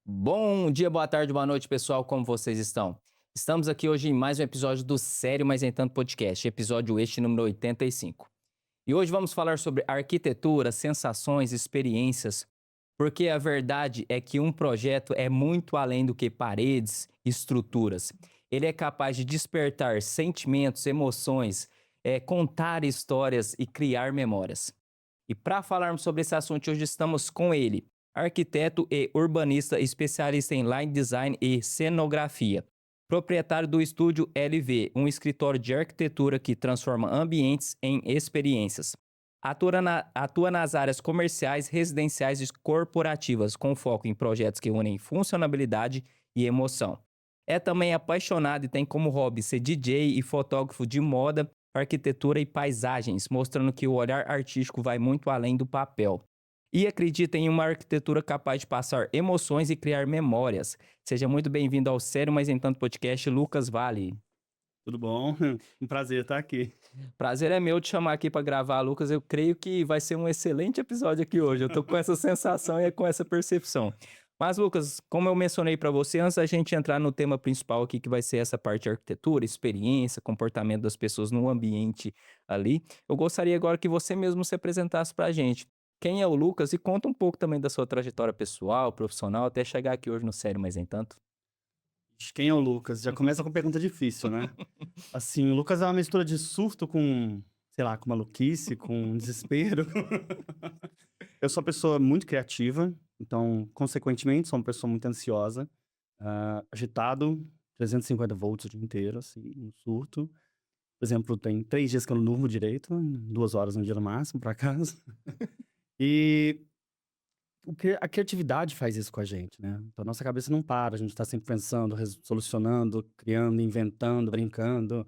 Bom dia, boa tarde, boa noite, pessoal. Como vocês estão? Estamos aqui hoje em mais um episódio do Sério Mas Nem Tanto Podcast, episódio este número 85. E hoje vamos falar sobre arquitetura, sensações, experiências, porque a verdade é que um projeto é muito além do que paredes, estruturas. Ele é capaz de despertar sentimentos, emoções, contar histórias e criar memórias. E para falarmos sobre esse assunto, hoje estamos com ele, arquiteto e urbanista especialista em line design e cenografia, proprietário do estúdio LV, um escritório de arquitetura que transforma ambientes em experiências. Atua nas áreas comerciais, residenciais e corporativas, com foco em projetos que unem funcionalidade e emoção. É também apaixonado e tem como hobby ser DJ e fotógrafo de moda, arquitetura e paisagens, mostrando que o olhar artístico vai muito além do papel. E acredita em uma arquitetura capaz de passar emoções e criar memórias. Seja muito bem-vindo ao Sério Mas Nem Tanto Podcast, Lucas Vale. Tudo bom? Um prazer estar aqui. Prazer é meu te chamar aqui para gravar, Lucas. Eu creio que vai ser um excelente episódio aqui hoje. Eu tô com essa sensação e com essa percepção. Mas, Lucas, como eu mencionei para você, antes da gente entrar no tema principal aqui, que vai ser essa parte de arquitetura, experiência, comportamento das pessoas no ambiente ali, eu gostaria agora que você mesmo se apresentasse para a gente. Quem é o Lucas e conta um pouco também da sua trajetória pessoal, profissional, até chegar aqui hoje no Sério Mas Nem Tanto. Quem é o Lucas? Já começa com pergunta difícil, né? Assim, o Lucas é uma mistura de surto com, sei lá, com maluquice, com desespero. Eu sou uma pessoa muito criativa, então, consequentemente, sou uma pessoa muito ansiosa, agitado, 350 volts o dia inteiro, assim, um surto. Por exemplo, tem 3 dias que eu não durmo direito, 2 horas no dia no máximo, pra casa. E a criatividade faz isso com a gente, né? Então, a nossa cabeça não para, a gente tá sempre pensando, solucionando, criando, inventando, brincando.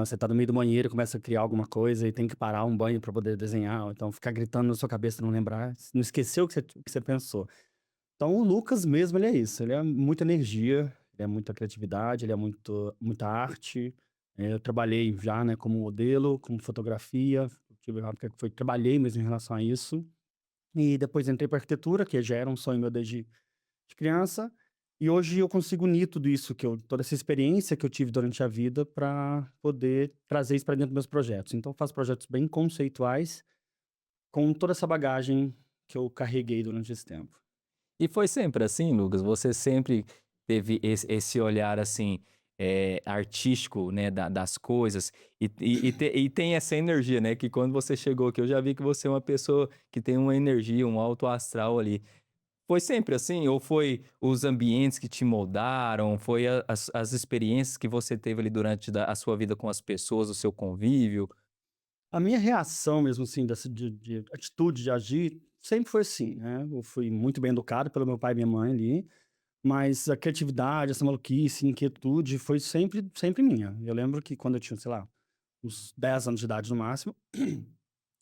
Você tá no meio do banheiro, começa a criar alguma coisa e tem que parar um banho para poder desenhar, ou então ficar gritando na sua cabeça, não lembrar, não esqueceu o que você pensou. Então, o Lucas mesmo, ele é isso, ele é muita energia, ele é muita criatividade, ele é muita arte. Eu trabalhei já, né, como modelo, como fotografia, tive uma época que trabalhei mesmo em relação a isso. E depois entrei para arquitetura, que já era um sonho meu desde criança. E hoje eu consigo unir tudo isso, toda essa experiência que eu tive durante a vida para poder trazer isso para dentro dos meus projetos. Então eu faço projetos bem conceituais, com toda essa bagagem que eu carreguei durante esse tempo. E foi sempre assim, Lucas? Você sempre teve esse olhar assim, artístico, né, das coisas, e tem essa energia, né? Que quando você chegou aqui, eu já vi que você é uma pessoa que tem uma energia, um alto astral ali. Foi sempre assim? Ou foi os ambientes que te moldaram? Foi as experiências que você teve ali durante a sua vida com as pessoas, o seu convívio? A minha reação mesmo, assim, de atitude, de agir, sempre foi assim, né? Eu fui muito bem educado pelo meu pai e minha mãe ali, mas a criatividade, essa maluquice, inquietude foi sempre minha. Eu lembro que quando eu tinha, sei lá, uns 10 anos de idade no máximo,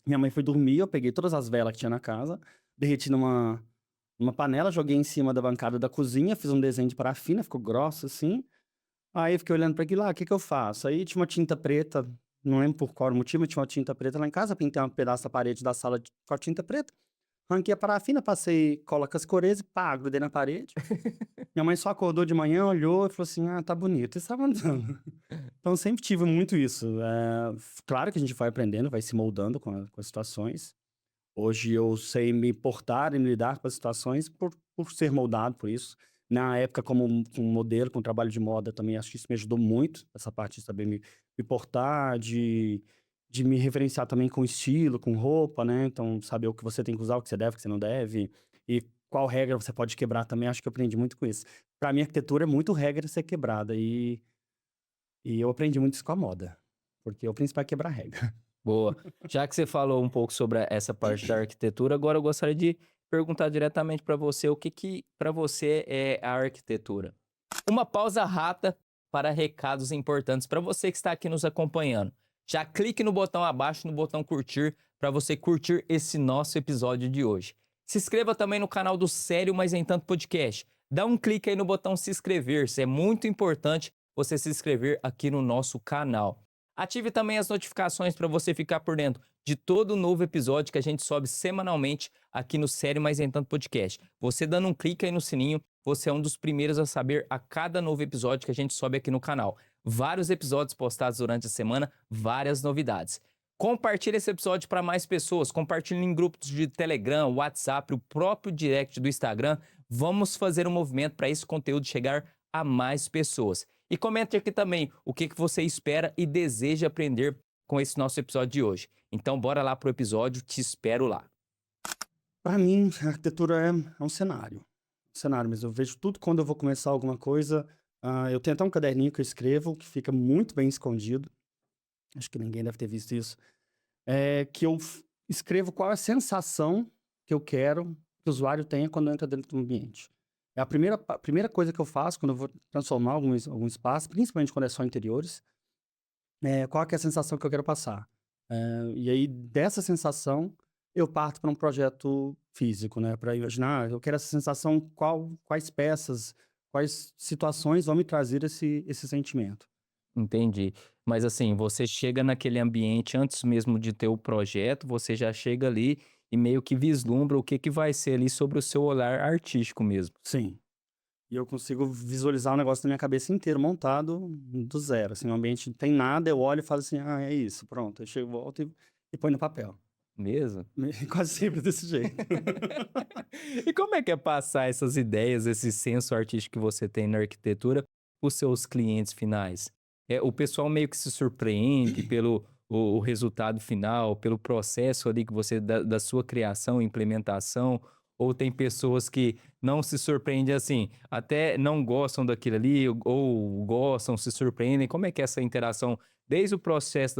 minha mãe foi dormir, eu peguei todas as velas que tinha na casa, derreti numa panela, joguei em cima da bancada da cozinha, fiz um desenho de parafina, ficou grosso assim. Aí eu fiquei olhando pra aquilo lá, o que que eu faço? Aí tinha uma tinta preta, não lembro por qual motivo, mas tinha uma tinta preta lá em casa, pintei um pedaço da parede da sala com a tinta preta, arranquei a parafina, passei cola cascoresa e pá, grudei na parede. Minha mãe só acordou de manhã, olhou e falou assim: ah, tá bonito, e estava andando. Então eu sempre tive muito isso. Claro que a gente vai aprendendo, vai se moldando com as situações. Hoje eu sei me portar e me lidar com as situações por ser moldado por isso. Na época, como modelo, com trabalho de moda também, acho que isso me ajudou muito, essa parte de saber me portar, de me referenciar também com estilo, com roupa, né? Então, saber o que você tem que usar, o que você deve, o que você não deve, e qual regra você pode quebrar também, acho que eu aprendi muito com isso. Pra mim, arquitetura é muito regra ser quebrada, e eu aprendi muito isso com a moda, porque o principal é quebrar regra. Boa. Já que você falou um pouco sobre essa parte da arquitetura, agora eu gostaria de perguntar diretamente para você o que para você é a arquitetura. Uma pausa rápida para recados importantes para você que está aqui nos acompanhando. Já clique no botão abaixo, no botão curtir, para você curtir esse nosso episódio de hoje. Se inscreva também no canal do Sério Mas Nem Tanto Podcast. Dá um clique aí no botão se inscrever, é muito importante você se inscrever aqui no nosso canal. Ative também as notificações para você ficar por dentro de todo novo episódio que a gente sobe semanalmente aqui no Sério Mas Nem Tanto Podcast. Você dando um clique aí no sininho, você é um dos primeiros a saber a cada novo episódio que a gente sobe aqui no canal. Vários episódios postados durante a semana, várias novidades. Compartilhe esse episódio para mais pessoas, compartilhe em grupos de Telegram, WhatsApp, o próprio direct do Instagram. Vamos fazer um movimento para esse conteúdo chegar a mais pessoas. E comente aqui também o que você espera e deseja aprender com esse nosso episódio de hoje. Então bora lá pro episódio, te espero lá. Para mim, a arquitetura é um cenário. Um cenário, mas eu vejo tudo quando eu vou começar alguma coisa. Eu tenho até um caderninho que eu escrevo, que fica muito bem escondido. Acho que ninguém deve ter visto isso. Que eu escrevo qual é a sensação que eu quero que o usuário tenha quando entra dentro do ambiente. É a primeira coisa que eu faço quando eu vou transformar algum espaço, principalmente quando é só interiores, qual que é a sensação que eu quero passar. E aí, dessa sensação, eu parto para um projeto físico, né? Para imaginar, eu quero essa sensação, quais peças, quais situações vão me trazer esse sentimento. Entendi. Mas assim, você chega naquele ambiente antes mesmo de ter o projeto, você já chega ali e meio que vislumbra o que que vai ser ali sobre o seu olhar artístico mesmo. Sim. E eu consigo visualizar o negócio na minha cabeça inteiro, montado do zero, assim, o ambiente não tem nada, eu olho e falo assim: "Ah, é isso, pronto". Aí chego, volto e põe no papel. Mesmo? Quase sempre desse jeito. E como é que é passar essas ideias, esse senso artístico que você tem na arquitetura para os seus clientes finais? O pessoal meio que se surpreende pelo o resultado final, pelo processo ali que você da sua criação e implementação, ou tem pessoas que não se surpreendem assim, até não gostam daquilo ali, ou gostam, se surpreendem? Como é que é essa interação desde o processo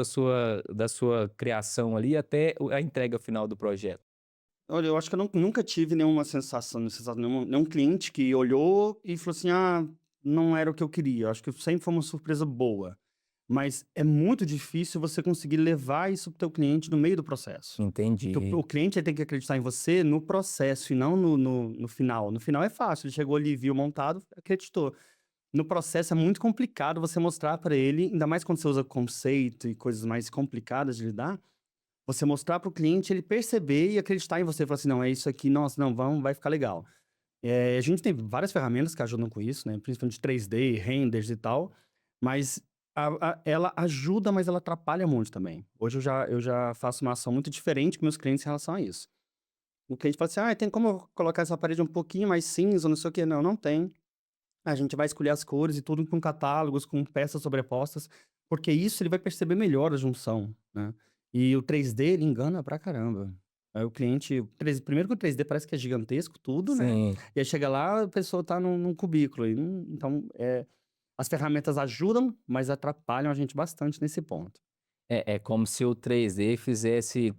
da sua criação ali até a entrega final do projeto? Olha, eu acho que eu nunca tive nenhuma sensação, nenhum cliente que olhou e falou assim: "Ah, não era o que eu queria". Eu acho que sempre foi uma surpresa boa, mas é muito difícil você conseguir levar isso para o teu cliente no meio do processo. Porque o Entendi. cliente ele tem que acreditar em você no processo e não no final. No final é fácil, ele chegou ali, viu montado, acreditou. No processo é muito complicado você mostrar para ele, ainda mais quando você usa conceito e coisas mais complicadas de lidar, você mostrar para o cliente, ele perceber e acreditar em você, falar assim: "Não, é isso aqui, nossa, não, vamos, vai ficar legal". A gente tem várias ferramentas que ajudam com isso, né, principalmente 3D, renders e tal, mas ela ajuda, mas ela atrapalha muito também. Hoje eu já faço uma ação muito diferente com meus clientes em relação a isso. O cliente fala assim: "Ah, tem como eu colocar essa parede um pouquinho mais cinza, não sei o quê". Não, não tem. A gente vai escolher as cores e tudo com catálogos, com peças sobrepostas, porque isso ele vai perceber melhor a junção, né. E o 3D ele engana pra caramba. Aí o cliente o 3 primeiro que o 3D parece que é gigantesco tudo, né, Sim. e aí chega lá, a pessoa tá num cubículo e então, as ferramentas ajudam, mas atrapalham a gente bastante nesse ponto. É como se o 3D fizesse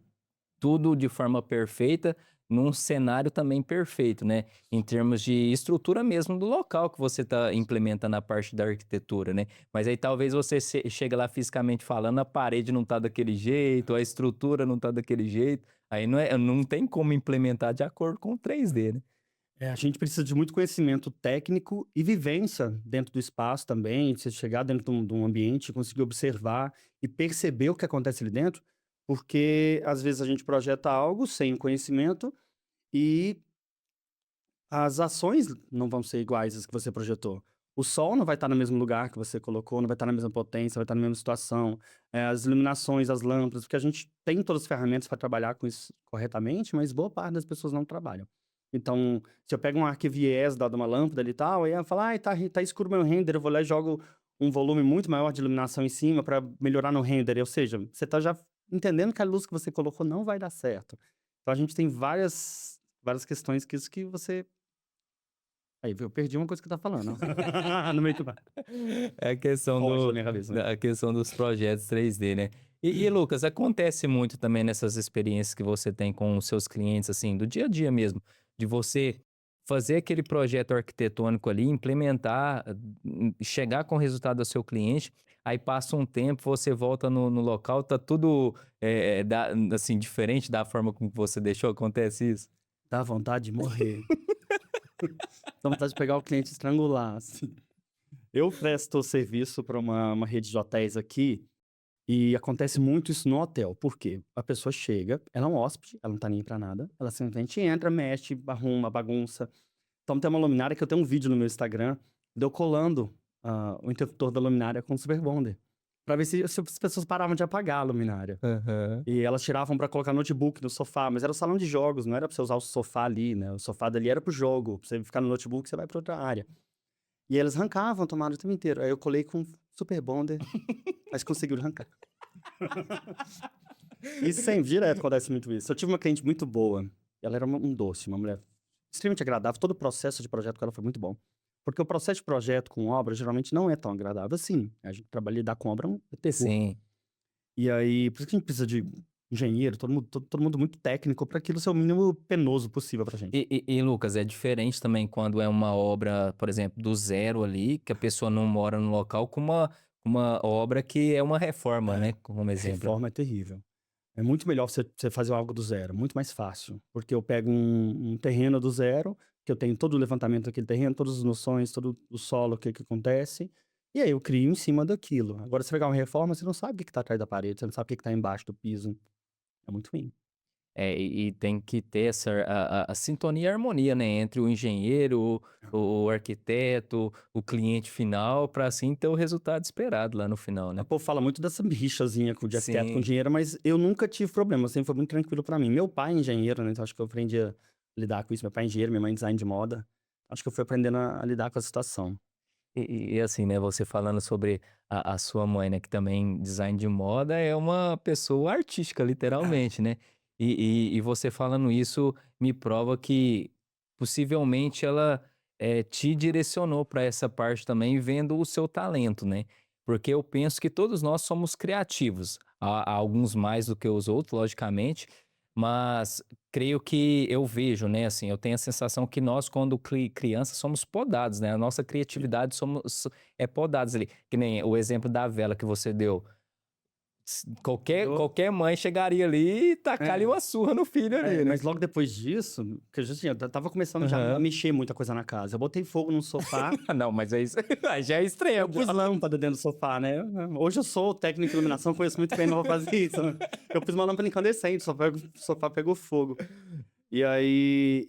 tudo de forma perfeita, num cenário também perfeito, né, em termos de estrutura mesmo do local que você está implementando a parte da arquitetura, né. Mas aí talvez você chega lá fisicamente falando, a parede não tá daquele jeito, a estrutura não tá daquele jeito, aí não tem como implementar de acordo com o 3D, né. A gente precisa de muito conhecimento técnico e vivência dentro do espaço também, você chegar dentro de um ambiente, conseguir observar e perceber o que acontece ali dentro, porque às vezes a gente projeta algo sem o conhecimento e as ações não vão ser iguais às que você projetou. O sol não vai estar no mesmo lugar que você colocou, não vai estar na mesma potência, vai estar na mesma situação. As iluminações, as lâmpadas, porque a gente tem todas as ferramentas para trabalhar com isso corretamente, mas boa parte das pessoas não trabalham. Então, se eu pego um arquiviés de uma lâmpada ali e tal, aí ela fala: "Ai, tá escuro meu render", eu vou lá e jogo um volume muito maior de iluminação em cima para melhorar no render. Ou seja, você tá já entendendo que a luz que você colocou não vai dar certo. Então a gente tem várias questões que você aí, viu, eu perdi uma coisa que eu estava falando, no meio do ba É a questão foge da minha cabeça. a questão dos projetos 3D, né. E Lucas, acontece muito também nessas experiências que você tem com os seus clientes, assim, do dia a dia mesmo, de você fazer aquele projeto arquitetônico ali, implementar, chegar com o resultado do seu cliente, aí passa um tempo, você volta no local, tá tudo, assim, diferente da forma como você deixou, acontece isso? Dá vontade de morrer, dá vontade de pegar o cliente e estrangular, assim. Eu presto serviço para uma rede de hotéis aqui, e acontece muito isso no hotel, por quê? A pessoa chega, ela é um hóspede, ela não tá nem aí pra nada, ela simplesmente entra, mexe, arruma, bagunça. Então tem uma luminária que eu tenho um vídeo no meu Instagram, de eu colando o interruptor da luminária com Super Bonder, pra ver se as pessoas paravam de apagar a luminária. Aham. E elas tiravam pra colocar notebook no sofá, mas era o salão de jogos, não era pra você usar o sofá ali, né? O sofá dali era pro jogo, pra você ficar no notebook, você vai pra outra área. E eles arrancavam a tomada o tempo inteiro. Aí eu colei com Super Bonder, mas conseguiu arrancar. E sempre, direto acontece muito isso. Eu tive uma cliente muito boa, ela era um doce, uma mulher extremamente agradável, todo o processo de projeto com ela foi muito bom. Porque o processo de projeto com obra geralmente não é tão agradável assim. A gente trabalha lidar com obra é um terror. Sim. E aí, por isso que a gente precisa de engenheiro, todo mundo muito técnico para aquilo ser o mínimo penoso possível pra gente. Lucas, é diferente também quando é uma obra, por exemplo, do zero ali, que a pessoa não mora no local, com uma obra que é uma reforma, né? Como exemplo. Reforma é terrível. É muito melhor você fazer algo do zero, muito mais fácil. Porque eu pego um terreno do zero, que eu tenho todo o levantamento daquele terreno, todas as noções, todo o solo, o que que acontece, e aí eu crio em cima daquilo. Agora, se você pegar uma reforma, você não sabe o que que tá atrás da parede, você não sabe o que que tá embaixo do piso. É muito ruim. É, e tem que ter essa a sintonia e a harmonia, né, entre o engenheiro, o arquiteto, o cliente final, para assim ter o resultado esperado lá no final, O né. povo fala muito dessa rixazinha de arquiteto com Sim. dinheiro, mas eu nunca tive problema, sempre foi muito tranquilo pra mim. Meu pai é engenheiro, né, então acho que eu aprendi a lidar com isso. Meu pai é engenheiro, minha mãe é design de moda. Acho que eu fui aprendendo a lidar com a situação. E assim, né, você falando sobre a sua mãe, né, que também design de moda é uma pessoa artística, literalmente, né. E você falando isso me prova que possivelmente ela, te direcionou para essa parte também vendo o seu talento, né. Porque eu penso que todos nós somos criativos, há alguns mais do que os outros, logicamente, mas creio que eu vejo, né, assim, eu tenho a sensação que nós quando criança somos podados, né, a nossa criatividade é podados ali, que nem o exemplo da vela que você deu. Eu Qualquer mãe chegaria ali e tacar-lhe é. uma surra no filho ali, né. Mas logo depois disso, que eu já tinha estava começando já a Aham. mexer muita coisa na casa. Eu botei fogo no sofá, Ah, não, mas aí aí já é eu extremo pus já. lâmpada dentro do sofá, né. Hoje eu sou técnico de iluminação, conheço muito bem, não vou fazer isso, né. Eu pus uma lâmpada incandescente, o sofá pegou fogo. E aí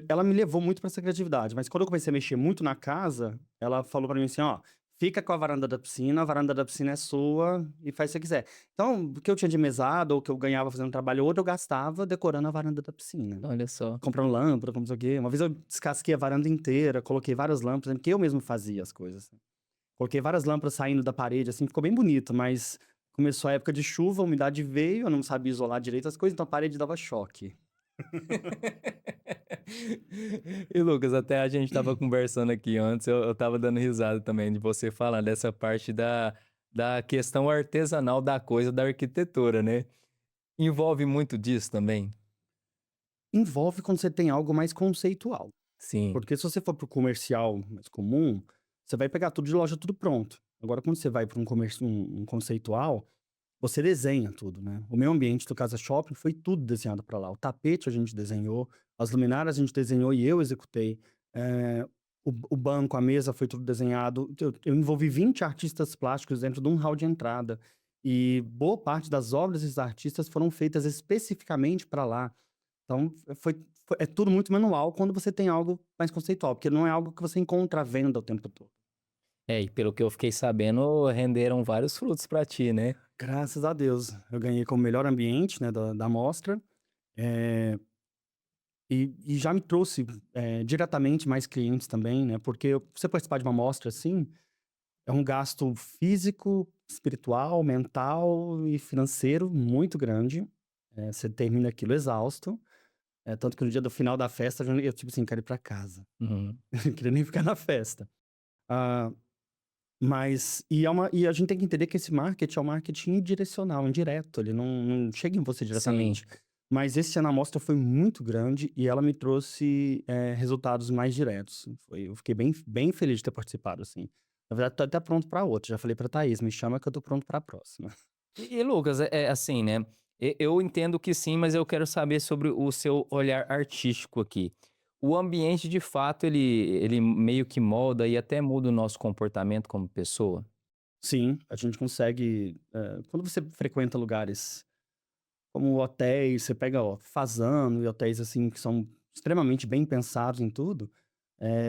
ela me levou muito pra essa criatividade, mas quando eu comecei a mexer muito na casa, ela falou pra mim assim: "Ó, fica com a varanda da piscina é sua e faz o que você quiser". Então, o que eu tinha de mesada ou o que eu ganhava fazendo trabalho ou outro, eu gastava decorando a varanda da piscina. Olha só. Comprando lâmpada, como não sei o quê. Uma vez eu descasquei a varanda inteira, coloquei várias lâmpadas, porque eu mesmo fazia as coisas. Coloquei várias lâmpadas saindo da parede, assim, ficou bem bonito, mas começou a época de chuva, a umidade veio, eu não sabia isolar direito as coisas, então a parede dava choque. E Lucas, até a gente estava conversando aqui antes, eu estava dando risada também de você falando dessa parte da questão artesanal da coisa da arquitetura, né. Envolve muito disso também? Envolve quando você tem algo mais conceitual. Sim. Porque se você for para o comercial mais comum, você vai pegar tudo de loja, tudo pronto. Agora, quando você vai para um conceitual, você desenha tudo, né? O meu ambiente do Casa Shopping foi tudo desenhado para lá. O tapete a gente desenhou, as luminárias a gente desenhou e eu executei. O banco, a mesa foi tudo desenhado. Eu envolvi 20 artistas plásticos dentro de um hall de entrada. E boa parte das obras desses artistas foram feitas especificamente para lá. Então, é tudo muito manual quando você tem algo mais conceitual, porque não é algo que você encontra à venda o tempo todo. É, e pelo que eu fiquei sabendo, renderam vários frutos pra ti, né? Graças a Deus, eu ganhei como melhor ambiente, né, da mostra, eh, e já me trouxe, diretamente mais clientes também, né, porque você participar de uma mostra assim, é um gasto físico, espiritual, mental e financeiro muito grande. Você termina aquilo exausto, tanto que no dia do final da festa eu tipo assim: "Quero ir pra casa". Uhum. Não queria nem ficar na festa. Ah, e a gente tem que entender que esse marketing é um marketing direcional, indireto, ele não chega em você Sim. diretamente. Mas esse ano a amostra foi muito grande e ela me trouxe, resultados mais diretos. Eu fiquei bem feliz de ter participado, assim. Na verdade, tô até pronto pra outra, já falei pra Thaís: "Me chama que eu tô pronto pra próxima". E Lucas, é assim, né, eu entendo que sim, mas eu quero saber sobre o seu olhar artístico aqui. O ambiente de fato ele meio que molda e até muda o nosso comportamento como pessoa? Sim, a gente consegue, quando você frequenta lugares como hotéis, você pega, ó, Fasano e hotéis, assim, que são extremamente bem pensados em tudo,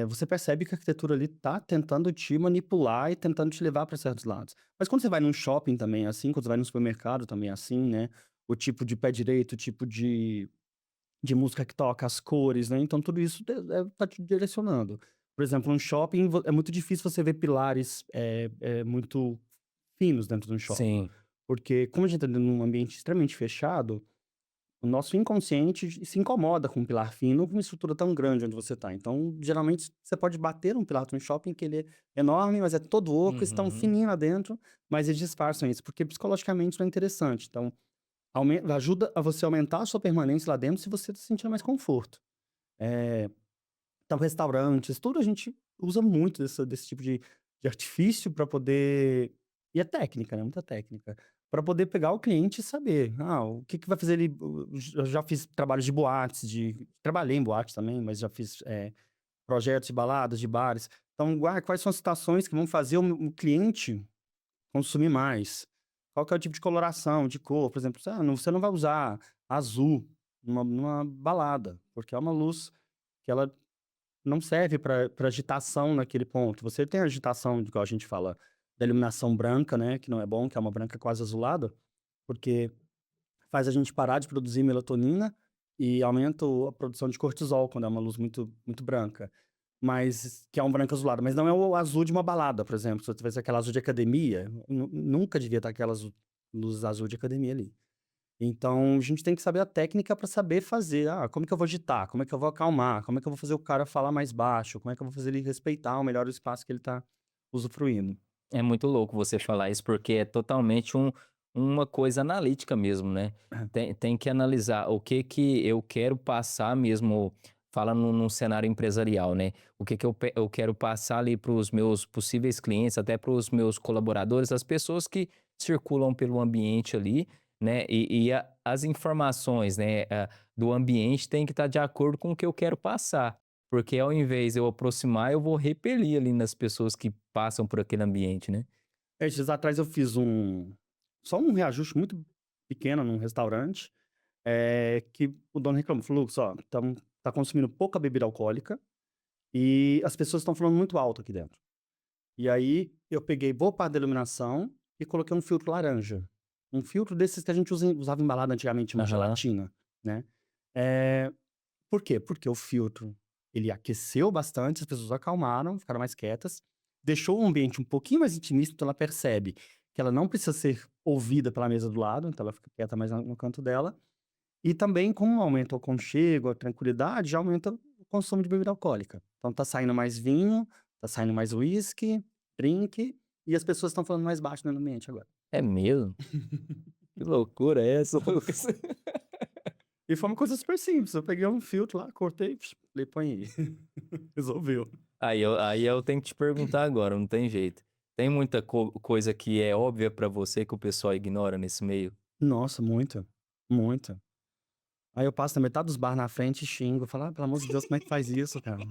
Você percebe que a arquitetura ali tá tentando te manipular e tentando te levar para certos lados. Mas quando você vai num shopping também é assim, quando você vai num supermercado também é assim, né? O tipo de pé direito, o tipo de música que toca, as cores, né? Então tudo isso tá te direcionando. Por exemplo, um shopping é muito difícil você ver pilares muito finos dentro de um shopping. Sim. Porque como a gente tá num ambiente extremamente fechado, o nosso inconsciente se incomoda com um pilar fino, com uma estrutura tão grande onde você está. Então, geralmente, você pode bater um pilar de um shopping que ele é enorme, mas é todo oco, eles estão Uhum. fininho lá dentro, mas eles disfarçam isso, porque psicologicamente não é interessante. Então, ajuda a você aumentar a sua permanência lá dentro se você está sentindo mais conforto. É, então, restaurantes, tudo a gente usa muito desse tipo de artifício para poder. E é técnica, né? Muita técnica. Para poder pegar o cliente e saber, o que, que vai fazer ele. Eu já fiz trabalhos de boates, trabalhei em boate também, mas já fiz projetos de baladas, de bares. Então, quais são as situações que vão fazer o cliente consumir mais? Qual que é o tipo de coloração, de cor? Por exemplo, você não vai usar azul numa balada, porque é uma luz que ela não serve para agitação naquele ponto. Você tem a agitação, igual a gente fala, da iluminação branca, né, que não é bom, que é uma branca quase azulada, porque faz a gente parar de produzir melatonina e aumenta a produção de cortisol quando é uma luz muito, muito branca. Mas que é um branco azulado. Mas não é o azul de uma balada, por exemplo. Se você tivesse aquela azul de academia, nunca devia estar aquela luz azul de academia ali. Então, a gente tem que saber a técnica para saber fazer. Como que eu vou agitar? Como é que eu vou acalmar? Como é que eu vou fazer o cara falar mais baixo? Como é que eu vou fazer ele respeitar o melhor o espaço que ele tá usufruindo? É muito louco você falar isso, porque é totalmente uma coisa analítica mesmo, né? Tem que analisar o que que eu quero passar mesmo, falando num cenário empresarial, né? O que que eu quero passar ali para os meus possíveis clientes, até para os meus colaboradores, as pessoas que circulam pelo ambiente ali, né? As informações, né, do ambiente tem que estar de acordo com o que eu quero passar. Porque ao invés de eu aproximar, eu vou repelir ali nas pessoas que passam por aquele ambiente, né. Esses atrás eu fiz só um reajuste muito pequeno num restaurante, que o dono reclamou, falou: "Lucas, ó, tá consumindo pouca bebida alcoólica e as pessoas estão falando muito alto aqui dentro". E aí eu peguei boa parte da iluminação e coloquei um filtro laranja. Um filtro desses que a gente usava em balada antigamente, uma Aham. gelatina, né. Eh, por quê? Porque o filtro, ele aqueceu bastante, as pessoas acalmaram, ficaram mais quietas, deixou o ambiente um pouquinho mais intimista, então ela percebe que ela não precisa ser ouvida pela mesa do lado, então ela fica quieta mais no canto dela. E também, como aumenta o aconchego, a tranquilidade, já aumenta o consumo de bebida alcoólica. Então tá saindo mais vinho, tá saindo mais uísque, drink, e as pessoas estão falando mais baixo no ambiente agora. É mesmo? Que loucura é essa, Lucas? E foi uma coisa super simples, eu peguei um filtro lá, cortei, falei: "Põe aí". Resolveu. Aí eu tenho que te perguntar agora, não tem jeito. Tem muita coisa que é óbvia pra você que o pessoal ignora nesse meio? Nossa, muita, muita. Aí eu passo na metade dos bar na frente e xingo, falo: "Pelo amor de Deus, como é que faz isso, cara?".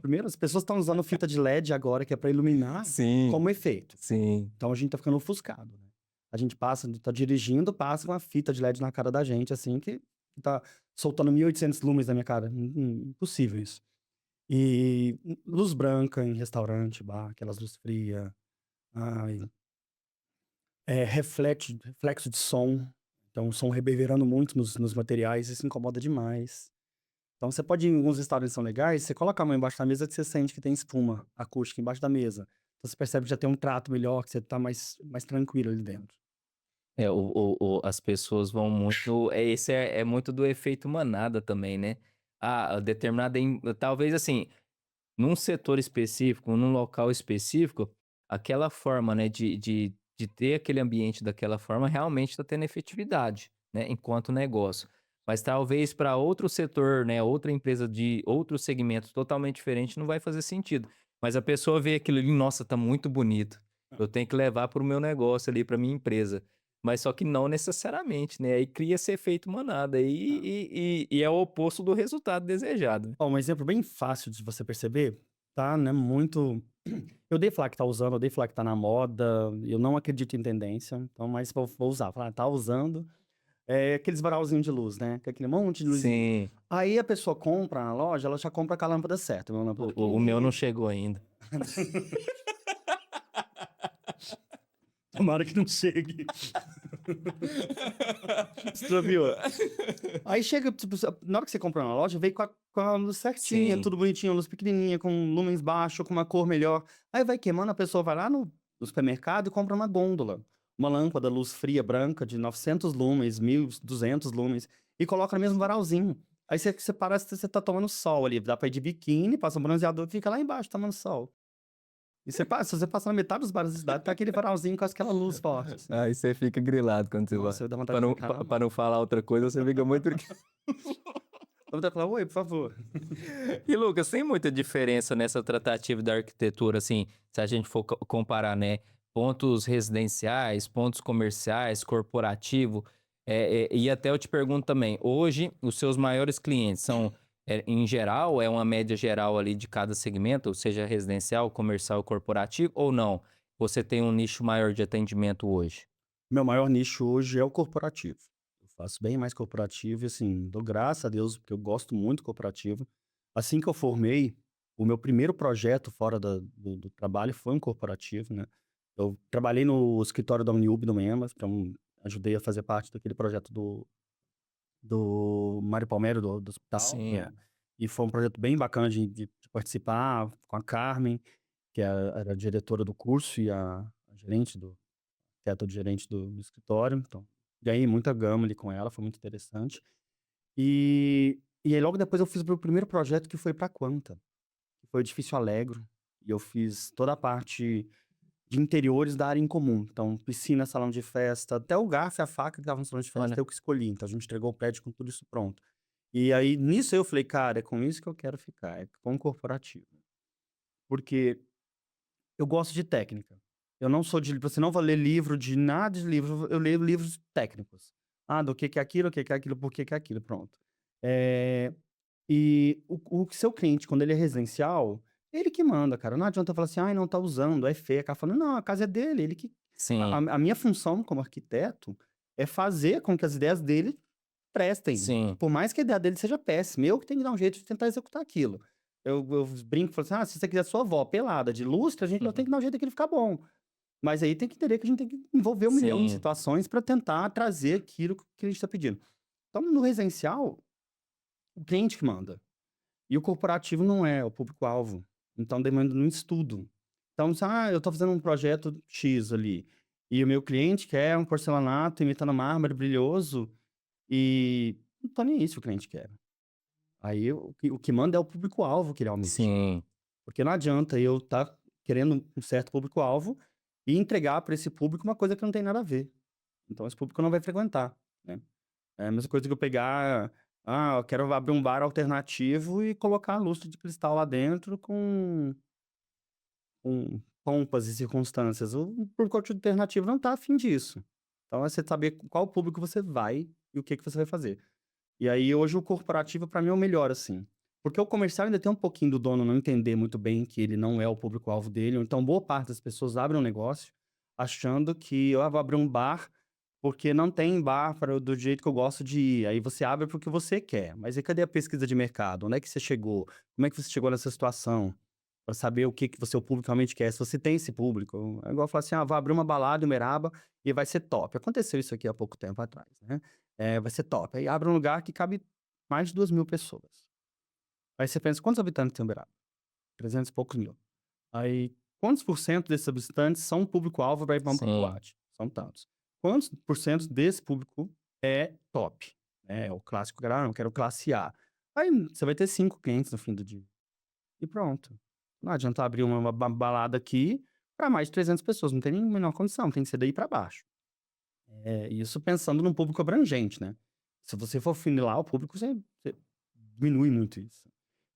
Primeiro, as pessoas estão usando fita de LED agora, que é pra iluminar Sim, como efeito. sim. Então a gente tá ficando ofuscado, né. A gente tá dirigindo, passa uma fita de LED na cara da gente, assim, que tá soltando 1.800 lumens na minha cara. Impossível isso. E luz branca em restaurante, bar, aquelas luz fria. Ai, reflexo de som. Então o som reverberando muito nos materiais, isso incomoda demais. Então você pode ir em alguns restaurantes que são legais, você coloca a mão embaixo da mesa que você sente que tem espuma acústica embaixo da mesa. Então você percebe que já tem um trato melhor, que você tá mais tranquilo ali dentro. É, as pessoas vão muito esse é muito do efeito manada também, né. Determinada talvez, assim, num setor específico, num local específico, aquela forma, né, de ter aquele ambiente daquela forma realmente está tendo efetividade, né, enquanto negócio. Mas talvez para outro setor, né, outra empresa de outro segmento totalmente diferente não vai fazer sentido. Mas a pessoa vê aquilo ali: "Nossa, tá muito bonito. Eu tenho que levar para o meu negócio ali, para minha empresa". Mas só que não necessariamente, né, aí cria esse efeito manada e é o oposto do resultado desejado, né. Ó, um exemplo bem fácil de você perceber, tá, né, muito eu odeio falar que tá usando, eu odeio falar que tá na moda, eu não acredito em tendência, então, mas vou usar, falar: "Tá usando", É aqueles varalzinhos de luz, né? Que é aquele monte de luzinha. Sim. Aí a pessoa compra na loja, ela já compra com a lâmpada certa, uma lâmpada O meu não pequenininha. chegou ainda. Tomara que não chegue. Extraviou. Aí chega, tipo, na hora que você compra na loja, veio com a luz certinha, Sim. tudo bonitinho, luz pequenininha, com lumens baixo, com uma cor melhor. Aí vai queimando, a pessoa vai lá no supermercado e compra uma gôndola. Uma lâmpada luz fria branca de 900 lumens, 1.200 lumens, e coloca no mesmo varalzinho. Aí você parece que você tá tomando sol ali. Dá pra ir de biquíni, passa um bronzeador e fica lá embaixo tomando sol. E se você passar na metade dos bares da cidade, tá aquele varalzinho com aquela luz forte, assim. Aí você fica grilado quando você vai. Nossa, dá vontade Pra de não, falar, caramba. pra não falar outra coisa, você fica muito. Dá vontade de falar, oi, por favor. E Lucas, tem muita diferença nessa tratativa da arquitetura, assim, se a gente for comparar, né, pontos residenciais, pontos comerciais, corporativo, e até eu te pergunto também, hoje os seus maiores clientes são, em geral, é uma média geral ali de cada segmento, seja residencial, comercial, corporativo, ou não? Você tem um nicho maior de atendimento hoje? Meu maior nicho hoje é o corporativo. Eu faço bem mais corporativo e, assim, dou graças a Deus, porque eu gosto muito do corporativo. Assim que eu formei, o meu primeiro projeto fora do trabalho foi um corporativo, né? Eu trabalhei no escritório da Uniub no Emas, então ajudei a fazer parte daquele projeto do Mário Palmério, do hospital. Sim. E foi um projeto bem bacana de participar com a Carmen, que era a diretora do curso e a gerente teto de gerente do escritório, então ganhei muita gama ali com ela, foi muito interessante. E aí logo depois eu fiz o meu primeiro projeto que foi pra Quanta, que foi o Edifício Alegro, e eu fiz toda a parte de interiores da área em comum, então piscina, salão de festa, até o garfo e a faca que estavam no salão de festa, Olha, eu que escolhi, então a gente entregou o prédio com tudo isso pronto. E aí nisso eu falei: "Cara, é com isso que eu quero ficar, é com o corporativo". Porque eu gosto de técnica. Eu não sou de você não vai ler livro de nada de livro, eu leio livros técnicos. Ah, do que é aquilo, o que é aquilo, por que é aquilo, pronto. Eh, e o seu cliente, quando ele é residencial, ele que manda, cara. Não adianta eu falar assim: "Ai, não tá usando, é feio", acaba falando: "Não, a casa é dele, ele que". A sim, a a minha função como arquiteto é fazer com que as ideias dele prestem. sim. Por mais que a ideia dele seja péssima, eu que tenho que dar um jeito de tentar executar aquilo. Eu brinco e falo assim: "Ah, se você quiser sua avó pelada de lustre, a gente eu tenho que dar um jeito daquele ficar bom". Mas aí tem que entender que a gente tem que envolver 1.000.000 de Sim, situações para tentar trazer aquilo que a gente está pedindo. Então, no residencial, o cliente que manda. E o corporativo não é o público-alvo. Então, demanda um estudo. Então, se, eu estou fazendo um projeto X ali, e o meu cliente quer um porcelanato imitando mármore brilhoso, e não tô nem aí se o cliente quer. Aí o que manda é o público-alvo que ele almeja. sim. Porque não adianta eu estar querendo um certo público-alvo e entregar para esse público uma coisa que não tem nada a ver. Então esse público não vai frequentar, né. É a mesma coisa que eu pegar, eu quero abrir um bar alternativo e colocar lustre de cristal lá dentro com pompas e circunstâncias. O público alternativo não tá afim disso. Então é você saber qual público você vai e o que que você vai fazer. E aí hoje o corporativo para mim é o melhor, assim. Porque o comercial ainda tem um pouquinho do dono não entender muito bem que ele não é o público-alvo dele, ou então boa parte das pessoas abrem um negócio achando que eu vou abrir um bar porque não tem bar do jeito que eu gosto de ir. Aí você abre porque você quer. Mas e cadê a pesquisa de mercado? Onde é que você chegou? Como é que você chegou nessa situação? Para saber o que que você o público realmente quer, se você tem esse público. É igual falar assim: "Ah, vou abrir uma balada em Uberaba e vai ser top". Aconteceu isso aqui há pouco tempo atrás, né. Vai ser top. Aí abre um lugar que cabe mais de 2.000 pessoas. Aí você pensa: "Quantos habitantes tem Uberaba?". 300 e poucos mil. Aí, quantos por cento desses habitantes são público-alvo para ir pra uma Sim, boate? São tantos. Quantos por cento desse público é top? É o clássico cara: "Ah, eu quero classe A". Aí você vai ter 5 clientes no fim do dia. E pronto. Não adianta abrir uma balada aqui para mais de 300 pessoas, não tem nem a menor condição, tem que ser daí para baixo. Isso pensando num público abrangente, né. Se você for funilar o público, você diminui muito isso.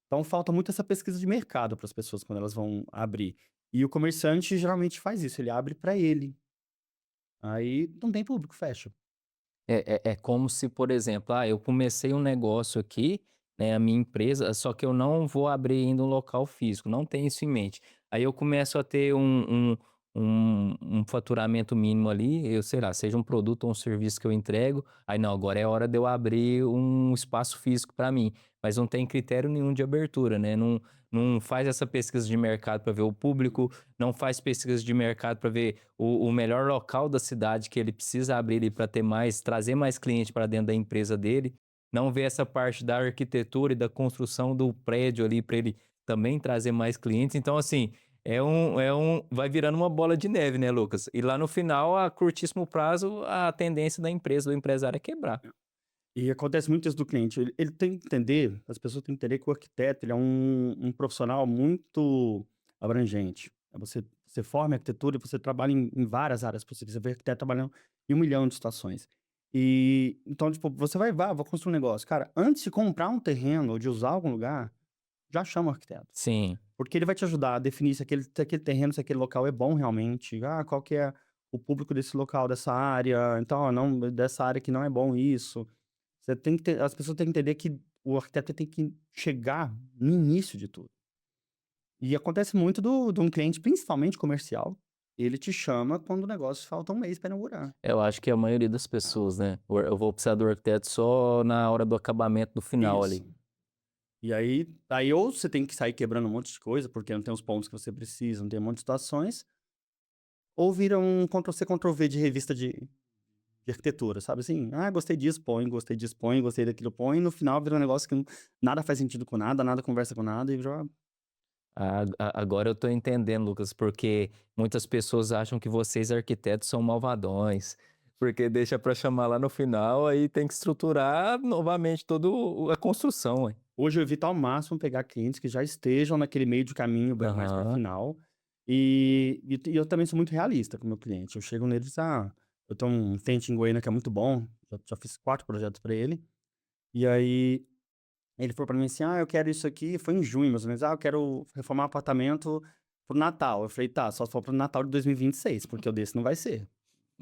Então falta muito essa pesquisa de mercado para as pessoas quando elas vão abrir. E o comerciante geralmente faz isso, ele abre para ele. Aí não tem público, fecha. é como se, por exemplo, eu comecei um negócio aqui, né, a minha empresa, só que eu não vou abrir ainda um local físico, não tenho isso em mente. Aí eu começo a ter um faturamento mínimo ali, eu sei lá, seja um produto ou um serviço que eu entrego, aí não, agora é hora de eu abrir um espaço físico para mim, mas não tem critério nenhum de abertura, né? Não faz essa pesquisa de mercado para ver o público, não faz pesquisa de mercado para ver o melhor local da cidade que ele precisa abrir para ter mais, trazer mais cliente para dentro da empresa dele, não vê essa parte da arquitetura e da construção do prédio ali para ele também trazer mais clientes. Então, assim, vai virando uma bola de neve, né, Lucas? E lá no final, a curtíssimo prazo, a tendência da empresa, do empresário é quebrar. E acontece muito isso do cliente. Ele tem que entender, as pessoas têm que entender que o arquiteto ele é um profissional muito abrangente. Você forma em arquitetura e você trabalha em várias áreas possíveis. Você vê arquiteto trabalhando em 1 milhão de situações. E então, tipo, você vou construir um negócio. Cara, antes de comprar um terreno ou de usar algum lugar, já chama o arquiteto. Sim, Porque ele vai te ajudar a definir se aquele terreno, se aquele local é bom realmente. Ah, qual que é o público desse local, dessa área. Então, ó, não, dessa área que não é bom isso. Você tem que ter, as pessoas têm que entender que o arquiteto tem que chegar no início de tudo. E acontece muito de um cliente, principalmente comercial, ele te chama quando o negócio falta 1 mês para inaugurar. eu acho que é a maioria das pessoas, né? Eu vou precisar do arquiteto só na hora do acabamento, do final Isso. ali. E aí ou você tem que sair quebrando um monte de coisa, porque não tem os pontos que você precisa, não tem um monte de situações, ou vira um Ctrl-C, Ctrl-V de revista de arquitetura, sabe assim? Ah, gostei disso, põe, gostei daquilo, põe, e no final vira um negócio que nada faz sentido com nada, nada conversa com nada, e já. Agora eu tô entendendo, Lucas, porque muitas pessoas acham que vocês arquitetos são malvadões, porque deixa pra chamar lá no final, aí tem que estruturar novamente toda a construção, ué. Hoje eu evito ao máximo pegar clientes que já estejam naquele meio de caminho mais para Aham. final. E eu também sou muito realista com o meu cliente. Eu chego nele e digo, eu tenho um cliente em Goiânia que é muito bom, já fiz 4 projetos para ele. E aí ele falou para mim assim: eu quero isso aqui. Foi em junho, mais ou menos. Eu quero reformar um apartamento pro Natal. Eu falei, tá, só se for pro Natal de 2026, porque o desse não vai ser.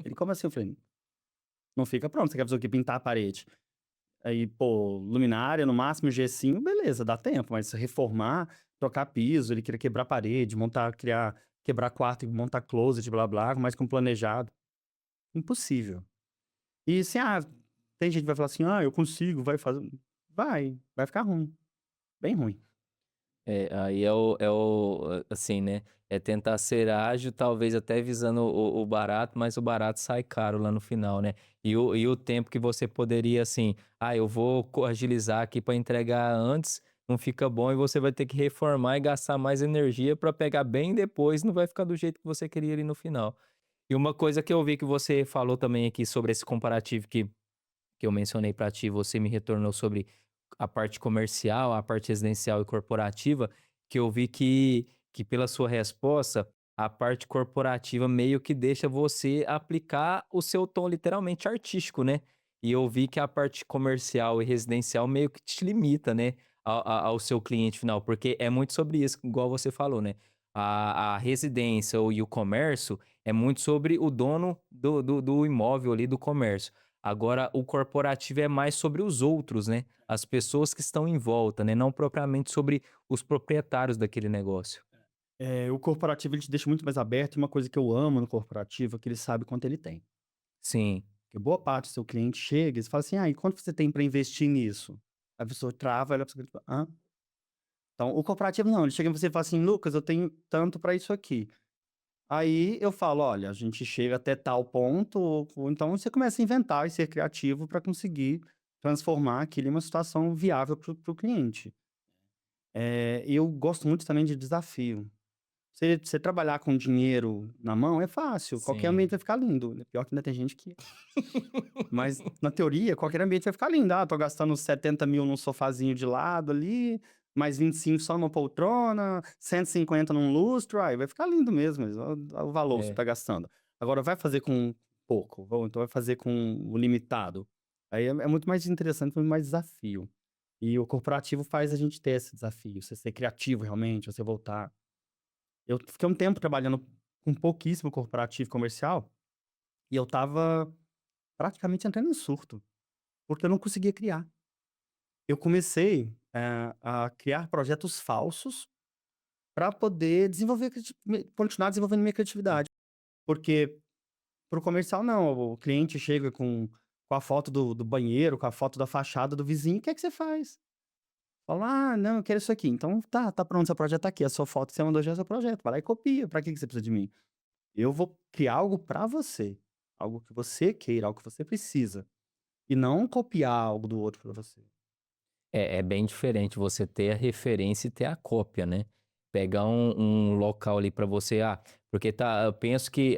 Ele, como assim? Eu falei, não fica pronto. Você quer fazer o quê? Pintar a parede. Aí, pô, luminária, no máximo gessinho, beleza, dá tempo, mas reformar, trocar piso, ele queria quebrar parede, quebrar quarto e montar closet, blá blá, mais com planejado. Impossível. E assim, tem gente que vai falar assim, eu consigo, vai fazer. Vai ficar ruim. Bem ruim. É, aí assim, né? É tentar ser ágil, talvez até visando o barato, mas o barato sai caro lá no final, né? E o tempo que você poderia, assim, eu vou agilizar aqui para entregar antes, não fica bom e você vai ter que reformar e gastar mais energia para pegar bem depois, não vai ficar do jeito que você queria ali no final. E uma coisa que eu vi que você falou também aqui sobre esse comparativo que eu mencionei para ti, você me retornou sobre a parte comercial, a parte residencial e corporativa, que eu vi que pela sua resposta, a parte corporativa meio que deixa você aplicar o seu tom literalmente artístico, né? E eu vi que a parte comercial e residencial meio que te limita, né, ao seu cliente final, porque é muito sobre isso, igual você falou, né? A residência e o comércio é muito sobre o dono do imóvel ali, do comércio. Agora, o corporativo é mais sobre os outros, né? As pessoas que estão em volta, né? Não propriamente sobre os proprietários daquele negócio. O corporativo ele te deixa muito mais aberto, e uma coisa que eu amo no corporativo é que ele sabe quanto ele tem. Sim. Porque boa parte do seu cliente chega e fala assim, e quanto você tem para investir nisso? A pessoa trava, olha pra você e fala, hã? Então, o corporativo não, ele chega em você e fala assim: "Lucas, eu tenho tanto para isso aqui". Aí eu falo: "Olha, a gente chega até tal ponto", ou então você começa a inventar e ser criativo para conseguir transformar aquilo em uma situação viável para o cliente. Eu gosto muito também de desafio. Você trabalhar com dinheiro na mão é fácil, qualquer ambiente Sim. vai ficar lindo, né, pior que ainda tem gente que mas na teoria qualquer ambiente vai ficar lindo. Tô gastando 70 mil num sofazinho de lado ali, mais 25 só numa poltrona, 150 num lustre, vai ficar lindo mesmo, mas o valor que você É. tá gastando. Agora vai fazer com pouco, ou então vai fazer com o limitado, aí é muito mais interessante, muito mais desafio. E o corporativo faz a gente ter esse desafio, você ser criativo realmente, você voltar. Eu fiquei um tempo trabalhando com pouquíssimo corporativo comercial, e eu estava praticamente entrando em surto, porque eu não conseguia criar. Eu comecei, a criar projetos falsos para poder continuar desenvolvendo minha criatividade. Porque pro comercial não, o cliente chega com a foto do banheiro, com a foto da fachada do vizinho, o que é que você faz? Fala: "Ah, não, eu quero isso aqui". Então tá pronto, seu projeto tá aqui, a sua foto que você mandou já é seu projeto, vai lá e copia, pra que você precisa de mim? Eu vou criar algo pra você, algo que você queira, algo que você precisa, e não copiar algo do outro pra você. É bem diferente você ter a referência e ter a cópia, né. Pegar um local ali pra você, porque eu penso que,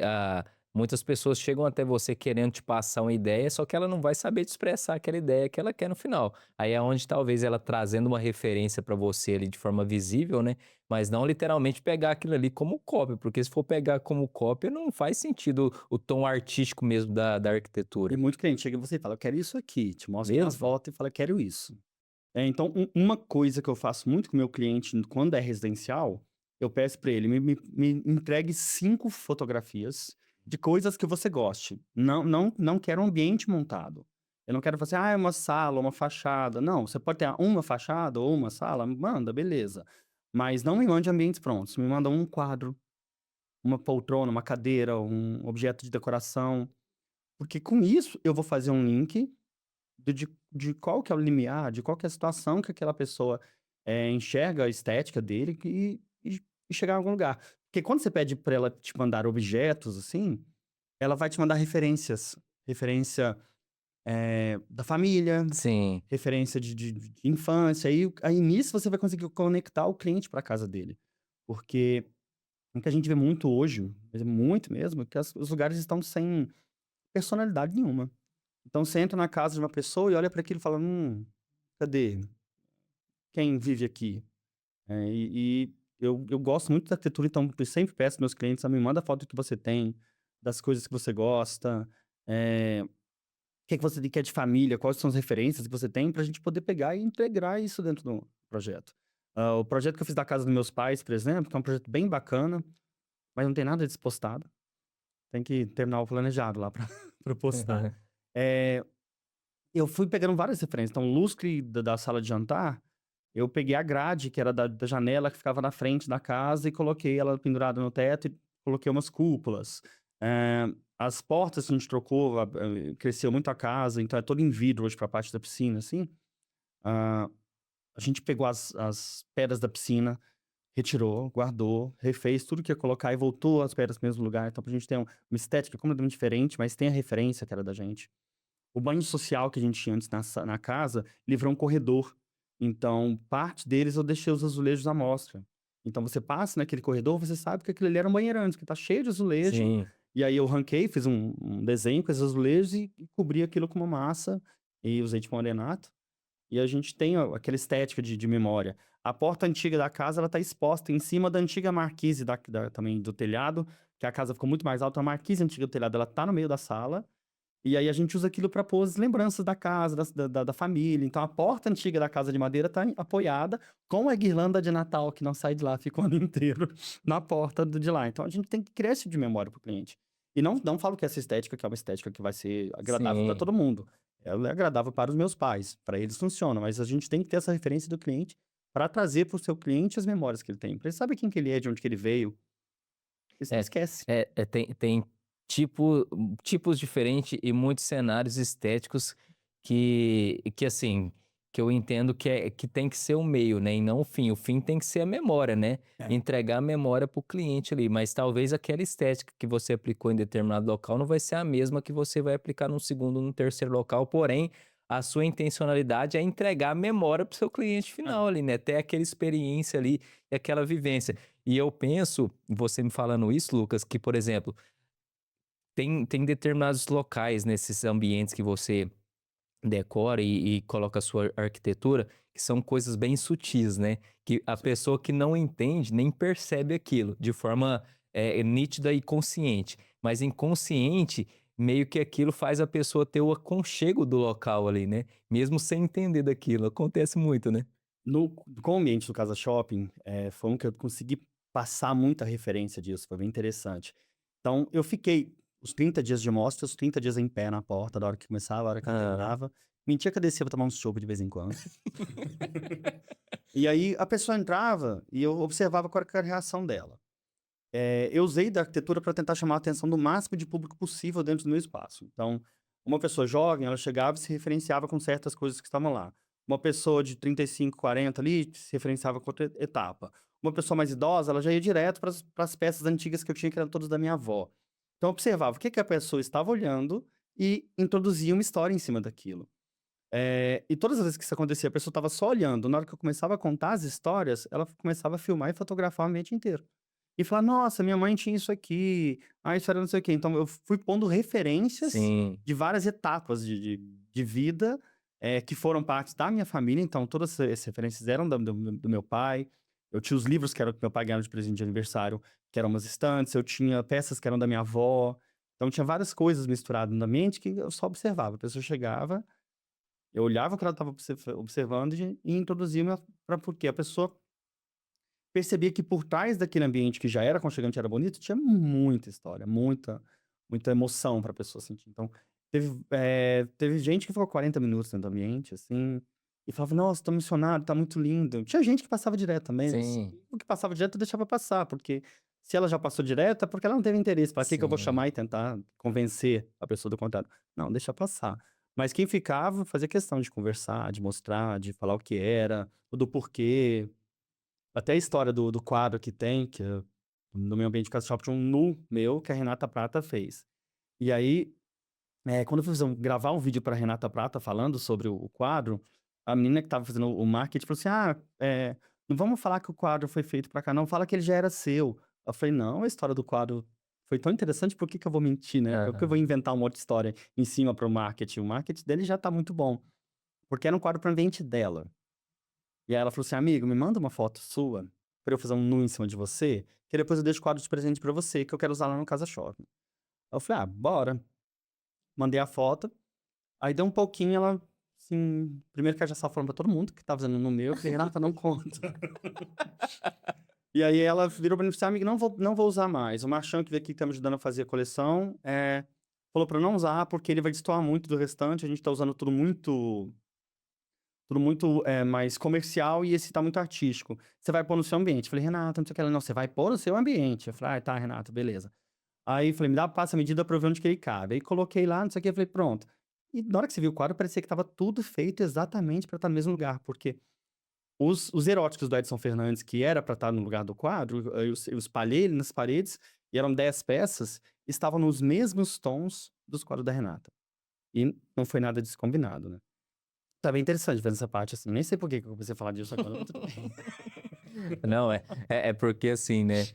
muitas pessoas chegam até você querendo te passar uma ideia, só que ela não vai saber te expressar aquela ideia que ela quer no final. Aí é onde talvez ela trazendo uma referência pra você ali de forma visível, né, mas não literalmente pegar aquilo ali como cópia, porque se for pegar como cópia não faz sentido o tom artístico mesmo da E arquitetura. muito cliente chega em você e fala: "Eu quero isso aqui", te mostra uma Mesmo? foto e fala: "Quero isso". Então uma coisa que eu faço muito com o meu cliente quando é residencial, eu peço para ele: "Me entregue 5 fotografias de coisas que você goste. Não quero um ambiente montado. Eu não quero fazer, é uma sala, uma fachada". Não, você pode ter uma fachada ou uma sala, manda, beleza. Mas não me mande ambientes prontos, me manda um quadro, uma poltrona, uma cadeira, um objeto de decoração, porque com isso eu vou fazer um link de qual que é o limiar, de qual que é a situação que aquela pessoa, enxerga a estética dele e chegar em algum lugar. Porque quando você pede pra ela te mandar objetos, assim, ela vai te mandar referências. Referência, da família, Sim. referência de infância, aí nisso você vai conseguir conectar o cliente pra casa dele. Porque o que a gente vê muito hoje, mas é muito mesmo, é que os lugares estão sem personalidade nenhuma. Então você entra na casa de uma pessoa e olha para aquilo e fala: cadê? Quem vive aqui?". Eu gosto muito da arquitetura, então eu sempre peço aos meus clientes: "Me manda foto do que você tem, das coisas que você gosta, o que é que você quer de família, quais são as referências que você tem", pra gente poder pegar e integrar isso dentro do projeto. O projeto que eu fiz da casa dos meus pais, por exemplo, que é um projeto bem bacana, mas não tem nada disso postado, tem que terminar o planejado lá pra pra postar. Eh Eu fui pegando várias referências. Então, o lustre da sala de jantar, eu peguei a grade, que era da janela que ficava na frente da casa, e coloquei ela pendurada no teto e coloquei umas cúpulas. As portas que a gente trocou, cresceu muito a casa, então é todo em vidro hoje pra parte da piscina, assim. Ah, a gente pegou as pedras da piscina, retirou, guardou, refez tudo que ia colocar e voltou as pedras para o mesmo lugar. Então, pra gente ter uma estética completamente diferente, mas tem a referência que era da gente. O banho social que a gente tinha antes na casa, ele virou um corredor. Então, parte deles eu deixei os azulejos à mostra. Então você passa naquele corredor, você sabe que aquilo ali era um banheiro antes, que tá cheio de azulejo. Sim. E aí eu ranquei, fiz um desenho com esses azulejos e cobri aquilo com uma massa e usei de morenato. E a gente tem aquela estética de memória. A porta antiga da casa, ela tá exposta em cima da antiga marquise também do telhado, que a casa ficou muito mais alta. A marquise antiga do telhado, ela tá no meio da sala, e aí a gente usa aquilo para pôr as lembranças da casa, da família. Então a porta antiga da casa de madeira tá apoiada com a guirlanda de Natal que não sai de lá, fica o ano inteiro na porta de lá. Então a gente tem que criar esse tipo de memória para o cliente. E não falo que essa estética que é uma estética que vai ser agradável para Sim. todo mundo. Ela é agradável para os meus pais, para eles funciona, mas a gente tem que ter essa referência do cliente para trazer para o seu cliente as memórias que ele tem, para ele saber quem que ele é, de onde que ele veio. Porque senão É, esquece. tem tipos diferentes e muitos cenários estéticos que assim, que eu entendo que tem que ser o meio, né, e não o fim. O fim tem que ser a memória, né, É. entregar a memória para o cliente ali, mas talvez aquela estética que você aplicou em determinado local não vai ser a mesma que você vai aplicar num segundo, num terceiro local, porém, a sua intencionalidade é entregar a memória para o seu cliente final ali, né, ter aquela experiência ali e aquela vivência. E eu penso, você me falando isso, Lucas, que, por exemplo, tem determinados locais nesses ambientes que você decora e coloca a sua arquitetura, que são coisas bem sutis, né? Que a pessoa que não entende nem percebe aquilo de forma nítida e consciente. Mas inconsciente, meio que aquilo faz a pessoa ter o aconchego do local ali, né? Mesmo sem entender daquilo. Acontece muito, né? No Com o ambiente do Casa Shopping, foi um que eu consegui passar muita referência disso, foi bem interessante. Então eu fiquei os 30 dias de mostra, os 30 dias em pé na porta, da hora que começava, da hora que Aham. terminava. Mentia que eu descia pra tomar um chopp de vez em quando. E aí a pessoa entrava e eu observava qual era a reação dela. eu usei da arquitetura para tentar chamar a atenção do máximo de público possível dentro do meu espaço. Então, uma pessoa jovem, ela chegava e se referenciava com certas coisas que estavam lá. Uma pessoa de 35, 40 ali, se referenciava com outra etapa. Uma pessoa mais idosa, ela já ia direto para as peças antigas que eu tinha, que eram todas da minha avó. Então, eu observava o que que a pessoa estava olhando e introduzia uma história em cima daquilo. E todas as vezes que isso acontecia, a pessoa estava só olhando. Na hora que eu começava a contar as histórias, ela começava a filmar e fotografar o ambiente inteiro. E falar: "Nossa, minha mãe tinha isso aqui. Ah, isso era não sei o quê". Então eu fui pondo referências Sim, de várias etapas de vida, que foram partes da minha família. Então todas essas referências eram do meu pai. Eu tinha os livros que era que meu pai ganhava de presente de aniversário, que eram umas estantes. Eu tinha peças que eram da minha avó. Então tinha várias coisas misturadas na mente que eu só observava. A pessoa chegava, eu olhava o que ela estava observando e introduzia pra porque a pessoa percebia que por trás daquele ambiente que já era aconchegante, era bonito, tinha muita história, muita emoção pra pessoa sentir. Então, teve gente que ficou 40 minutos dentro do ambiente, assim, e falava: "Nossa, tô emocionado, tá muito lindo". Tinha gente que passava direto também, mas sim, o que passava direto eu deixava passar, porque se ela já passou direto, é porque ela não teve interesse. Pra que eu vou sim. chamar e tentar convencer a pessoa do contrário? Não, deixa passar. Mas quem ficava, fazia questão de conversar, de mostrar, de falar o que era, o do porquê. Até a história do quadro que tem, no meu ambiente de casa shop tinha um nu meu que a Renata Prata fez. E aí, quando eu fui gravar um vídeo pra Renata Prata falando sobre o quadro, a menina que estava fazendo o marketing falou assim: "Ah, não vamos falar que o quadro foi feito pra cá não, fala que ele já era seu". Eu falei: "Não, a história do quadro foi tão interessante, por que que eu vou mentir, né? Por que eu vou Aham. inventar uma outra história em cima para o marketing? O marketing dele já tá muito bom". Porque era um quadro para ambiente dela. E aí ela falou assim: "Amigo, me manda uma foto sua, pra eu fazer um nu em cima de você, que depois eu deixo o quadro de presente pra você, que eu quero usar lá no Casa Shopping". Aí eu falei: "Ah, bora". Mandei a foto, aí deu um pouquinho, ela, assim, primeiro que ela já estava falando pra todo mundo que estava fazendo no meu, eu falei: "Renata, não conta". E aí ela virou pra mim e falou assim: "Amigo, não vou usar mais. O Marchand que veio aqui, que tá me ajudando a fazer a coleção, falou pra eu não usar, porque ele vai destoar muito do restante, a gente tá usando tudo muito, mais comercial e esse tá muito artístico. Você vai pôr no seu ambiente". Eu falei: "Renata, não sei o que ela, não, você vai pôr no seu ambiente". Eu falei: "Ah, tá, Renata, beleza". Aí falei: passa a medida pra eu ver onde que ele cabe". Aí coloquei lá, não sei o que, eu falei: "Pronto". E na hora que você viu o quadro, parecia que estava tudo feito exatamente pra estar no mesmo lugar, porque os eróticos do Edson Fernandes, que era pra estar no lugar do quadro, eu espalhei ele nas paredes, e eram 10 peças, estavam nos mesmos tons dos quadros da Renata. E não foi nada descombinado, né. Tá bem interessante vendo essa parte, assim, nem sei por que que eu comecei a falar disso agora, mas tudo bem. Não, é porque assim, né,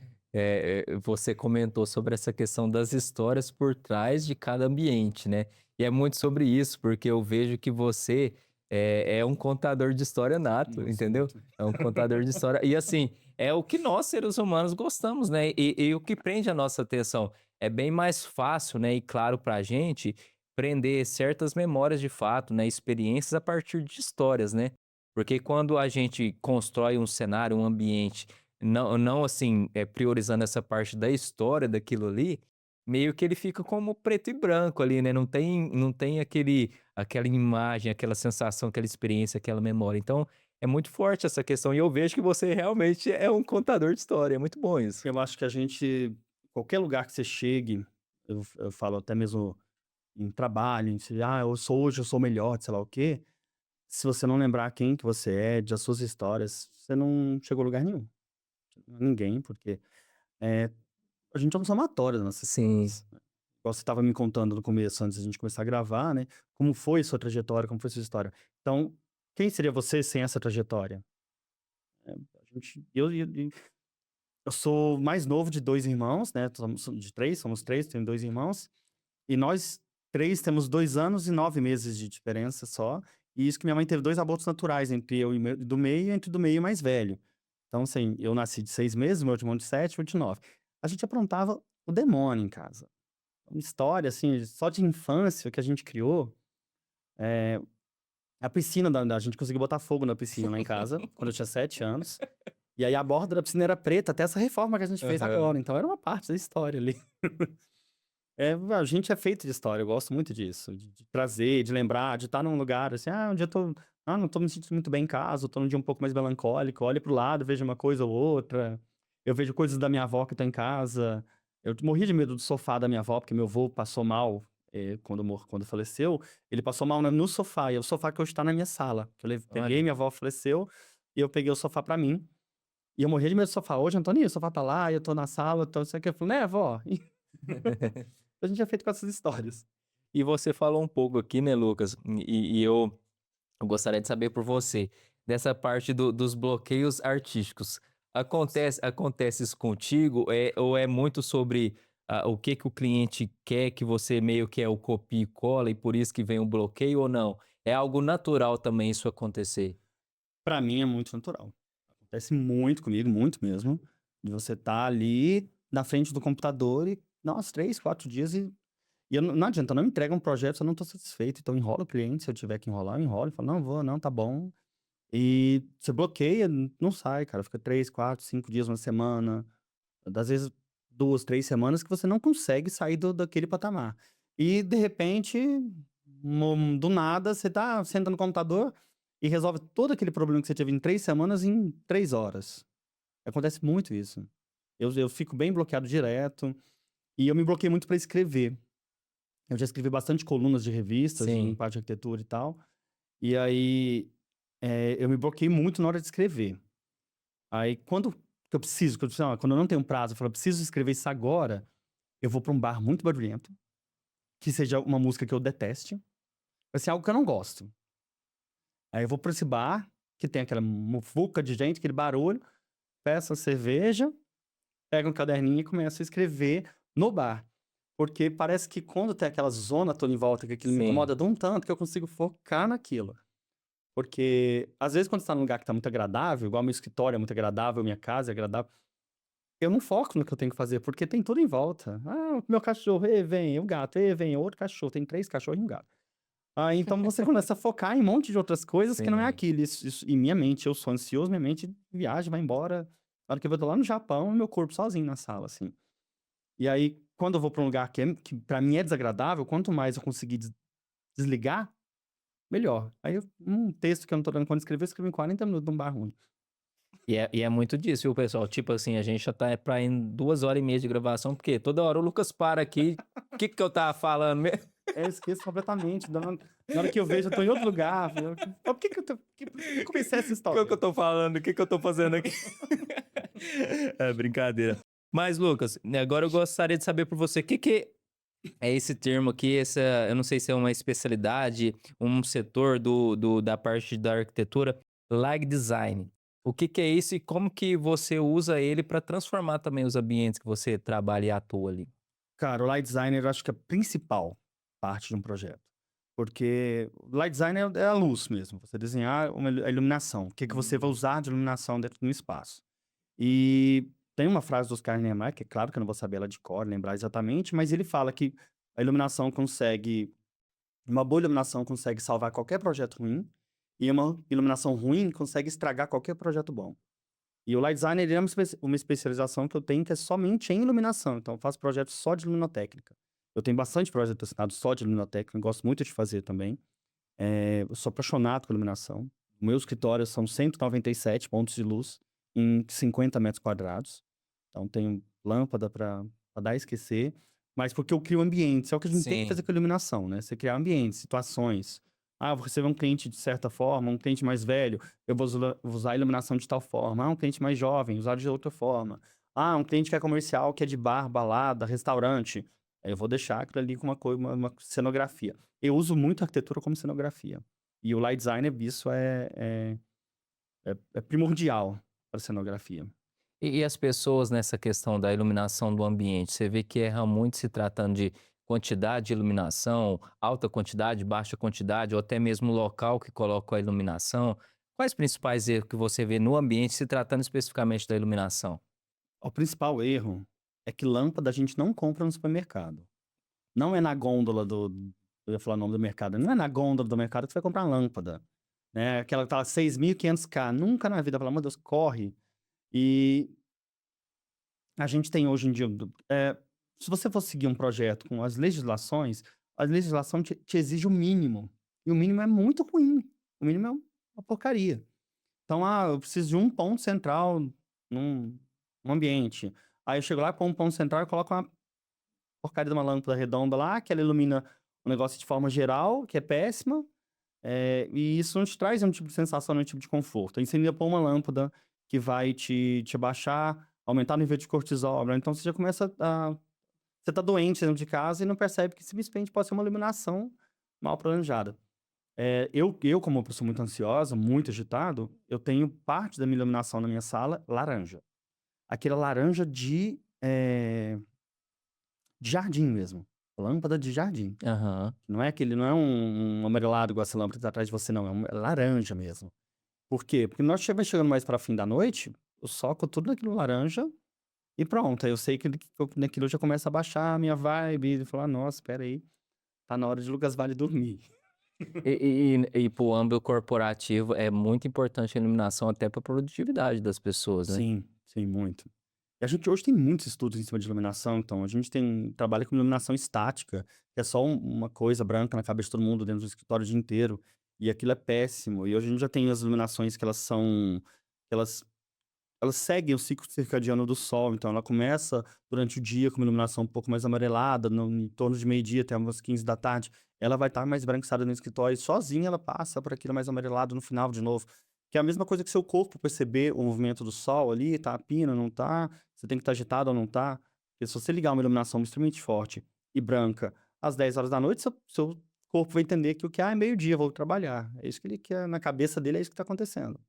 você comentou sobre essa questão das histórias por trás de cada ambiente, né, e é muito sobre isso, porque eu vejo que você é um contador de história nato, Nossa, entendeu? muito. É um contador de história e assim, é o que nós seres humanos gostamos, né, e o que prende a nossa atenção. É bem mais fácil, né, e claro pra gente, prender certas memórias de fato, né, experiências a partir de histórias, né. Porque quando a gente constrói um cenário, um ambiente, não assim, priorizando essa parte da história daquilo ali, meio que ele fica como preto e branco ali, né, não tem aquela imagem, aquela sensação, aquela experiência, aquela memória. Então, é muito forte essa questão e eu vejo que você realmente é um contador de história, é muito bom isso. Eu acho que a gente qualquer lugar que você chegue, eu falo até mesmo em trabalho, hoje eu sou melhor", de sei lá o quê, se você não lembrar quem que você é, das suas histórias, você não chegou a lugar nenhum. Ninguém, porque, eh, a gente é um somatório das nossas Sim. histórias. Igual você estava me contando no começo, antes da gente começar a gravar, né, como foi sua trajetória, como foi sua história. Então, quem seria você sem essa trajetória? A gente eu sou mais novo de 2 irmãos, né, de 3, somos 3, tenho 2 irmãos, e nós 3 temos 2 anos e 9 meses de diferença só, e isso que minha mãe teve 2 abortos naturais entre eu e do meio, e entre o do meio e mais velho. Então, assim, eu nasci de 6 meses, meu irmão de 7, eu de 9. A gente aprontava o demônio em casa. Uma história, assim, só de infância que a gente criou, eh, a piscina a gente conseguiu botar fogo na piscina lá em casa, quando eu tinha 7 anos. E aí a borda da piscina era preta, até essa reforma que a gente fez Aham. agora, então era uma parte da história ali. A gente é feito de história, eu gosto muito disso, de trazer, de lembrar, de estar num lugar assim, um dia eu tô não tô me sentindo muito bem em casa, eu tô num dia um pouco mais melancólico, olho para o lado, vejo uma coisa ou outra. Eu vejo coisas da minha avó que tá em casa. Eu morria de medo do sofá da minha avó, porque meu avô passou mal, quando faleceu. Ele passou mal no sofá, e é o sofá que hoje tá na minha sala. Que peguei, Olha. minha avó faleceu, e eu peguei o sofá pra mim. E eu morria de medo do sofá. Hoje, Antônio, o sofá tá lá, eu tô na sala, tô, isso aqui. Eu falei, né, vó? A gente é feito com essas histórias. E você falou um pouco aqui, né, Lucas, e eu gostaria de saber por você, dessa parte dos bloqueios artísticos. Acontece isso contigo, ou é muito sobre o que que o cliente quer, que você meio que é o copia e cola e por isso que vem o bloqueio ou não? É algo natural também isso acontecer? Pra mim é muito natural. Acontece muito comigo, muito mesmo, de você estar ali na frente do computador e, nossa, 3, 4 dias e eu não adianta, eu não entrego um projeto se eu não tô satisfeito, então eu enrolo o cliente, se eu tiver que enrolar, eu enrolo e falo: "Não vou, não, tá bom". E você bloqueia, não sai, cara, fica 3, 4, 5 dias, uma semana, às vezes 2, 3 semanas que você não consegue sair daquele patamar. E de repente, do nada, você senta no computador e resolve todo aquele problema que você teve em 3 semanas em 3 horas. Acontece muito isso. Eu fico bem bloqueado direto, e eu me bloqueei muito para escrever. Eu já escrevi bastante colunas de revistas, em Sim, parte de arquitetura e tal, e aí, eu me bloqueei muito na hora de escrever. Aí quando eu não tenho prazo, eu falo: "Preciso escrever isso agora", eu vou pra um bar muito barulhento, que seja uma música que eu deteste, vai ser algo que eu não gosto. Aí eu vou pra esse bar, que tem aquela muvuca de gente, aquele barulho, peço a cerveja, pego um caderninho e começo a escrever no bar. Porque parece que quando tem aquela zona toda em volta, que aquilo me sim, incomoda de um tanto que eu consigo focar naquilo. Porque, às vezes, quando você tá num lugar que tá muito agradável, igual meu escritório é muito agradável, minha casa é agradável, eu não foco no que eu tenho que fazer, porque tem tudo em volta. Ah, o meu cachorro, vem, o gato, vem, outro cachorro, tem 3 cachorros e um gato. Ah, então você começa a focar em um monte de outras coisas que não é sim. aquilo. E minha mente, eu sou ansioso, minha mente viaja, vai embora. Na hora que eu tô lá no Japão, meu corpo sozinho na sala, assim. E aí, quando eu vou pra um lugar que pra mim é desagradável, quanto mais eu conseguir desligar, melhor. Aí um texto que eu não tô dando conta de escrever, eu escrevo em 40 minutos num bar ruim. E é muito disso, viu, pessoal? Tipo assim, a gente já tá pra ir em 2 horas e meia de gravação, porque toda hora o Lucas para aqui. O que que eu tava falando mesmo? Eu esqueço completamente. Na hora que eu vejo, eu tô em outro lugar. Por que que por que eu comecei essa O que que história? eu tô falando? O que que eu tô fazendo aqui? É brincadeira. Mas, Lucas, né, agora eu gostaria de saber por você, o que que é esse termo aqui, eu não sei se é uma especialidade, um setor da parte da arquitetura, light design. O que que é isso e como que você usa ele para transformar também os ambientes que você trabalha e atua ali? Cara, o light designer eu acho que é a principal parte de um projeto. Porque o light design é a luz mesmo. Você desenhar a iluminação. O que que você vai usar de iluminação dentro de um espaço. E tem uma frase do Oscar Niemeyer, que é claro que eu não vou saber ela de cor, lembrar exatamente, mas ele fala que a iluminação consegue uma boa iluminação consegue salvar qualquer projeto ruim, e uma iluminação ruim consegue estragar qualquer projeto bom. E o Light Design ele é uma especialização que eu tenho que é somente em iluminação, então eu faço projetos só de luminotécnica. Eu tenho bastante projeto assinado só de luminotécnica, eu gosto muito de fazer também. Eu sou apaixonado por iluminação. O meu escritório são 197 pontos de luz em 50 metros quadrados. Então tenho lâmpada para dar a esquecer, mas porque eu crio ambientes, é o que a gente tem que Sim, fazer com a iluminação, né? Você criar ambientes, situações. Ah, vou receber um cliente de certa forma, um cliente mais velho, eu vou usar a iluminação de tal forma. Ah, um cliente mais jovem, usar de outra forma. Ah, um cliente que é comercial, que é de bar, balada, restaurante. Aí eu vou deixar aquilo ali com uma cenografia. Eu uso muito a arquitetura como cenografia. E o light design, isso é primordial para cenografia. e as pessoas nessa questão da iluminação do ambiente, você vê que erram muito se tratando de quantidade de iluminação, alta quantidade, baixa quantidade, ou até mesmo o local que coloca a iluminação. Quais principais erros que você vê no ambiente se tratando especificamente da iluminação? O principal erro é que lâmpada a gente não compra no supermercado. Não é na gôndola eu ia falar o nome do mercado, não é na gôndola do mercado que você vai comprar lâmpada, né, aquela que tá 6.500K, nunca na vida, pelo amor de Deus, corre. E a gente tem hoje em dia se você for seguir um projeto com as legislações, a legislação te exige o mínimo, e o mínimo é muito ruim, o mínimo é uma porcaria. Então, eu preciso de um ponto central num um ambiente. Aí eu chego lá, põe um ponto central e coloco uma porcaria de uma lâmpada redonda lá, que ela ilumina o negócio de forma geral, que é péssima. E isso não te traz nenhum tipo de sensação, nenhum tipo de conforto. Aí você ainda põe uma lâmpada que vai te abaixar, aumentar o nível de cortisol, né? Então você já começa a. Você tá doente dentro de casa e não percebe que simplesmente pode ser uma iluminação mal planejada. Como uma pessoa muito ansiosa, muito agitado, eu tenho parte da minha iluminação na minha sala laranja. Aquele laranja de jardim mesmo. Lâmpada de jardim. Aham. Não é um amarelado igual essa lâmpada que tá atrás de você, não. É laranja mesmo. Por quê? Porque nós vai chegando mais pra fim da noite, eu soco tudo naquilo laranja e pronto. Aí eu sei que naquilo já começa a baixar a minha vibe e falar, nossa, espera aí, tá na hora de Lucas Vale dormir. E pro âmbito corporativo é muito importante a iluminação até pra produtividade das pessoas, né? Sim, sim, muito. E a gente hoje tem muitos estudos em cima de iluminação, então a gente trabalha com iluminação estática, que é só uma coisa branca na cabeça de todo mundo dentro do escritório o dia inteiro, e aquilo é péssimo. E hoje a gente já tem as iluminações que elas elas seguem o ciclo circadiano do sol, então ela começa durante o dia com uma iluminação um pouco mais amarelada, em torno de meio-dia até umas 15 da tarde, ela vai estar mais branquiçada no escritório e sozinha ela passa por aquilo mais amarelado no final de novo. Que é a mesma coisa que seu corpo perceber o movimento do sol ali, tá a pina, não tá, você tem que estar agitado ou não tá. Porque se você ligar uma iluminação extremamente forte e branca às 10 horas da noite, seu corpo vai entender que o que é meio-dia, vou trabalhar. É isso que ele quer, na cabeça dele é isso que tá acontecendo.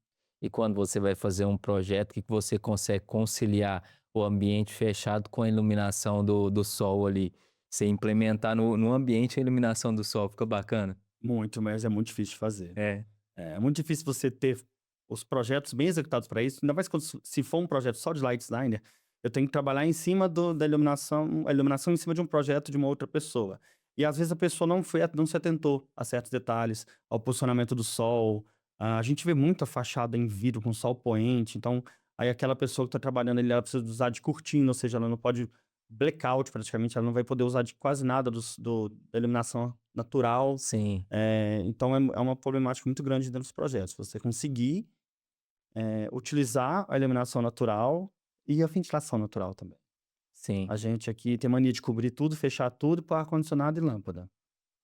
E quando você vai fazer um projeto, que você consegue conciliar o ambiente fechado com a iluminação do sol ali? Você implementar no ambiente a iluminação do sol, fica bacana? Muito, mas é muito difícil de fazer. É. É muito difícil você ter os projetos bem executados para isso, ainda mais quando se for um projeto só de light designer, eu tenho que trabalhar em cima da iluminação, a iluminação em cima de um projeto de uma outra pessoa. E às vezes a pessoa não se atentou a certos detalhes, ao posicionamento do sol. A gente vê muita fachada em vidro com sol poente, então aí aquela pessoa que está trabalhando ali, ela precisa usar de cortina, ou seja, ela não pode blackout praticamente, ela não vai poder usar de quase nada da iluminação natural. Sim, Então é uma problemática muito grande dentro dos projetos. Você conseguir, utilizar a iluminação natural e a ventilação natural também. sim. A gente aqui tem mania de cobrir tudo, fechar tudo por ar-condicionado e lâmpada.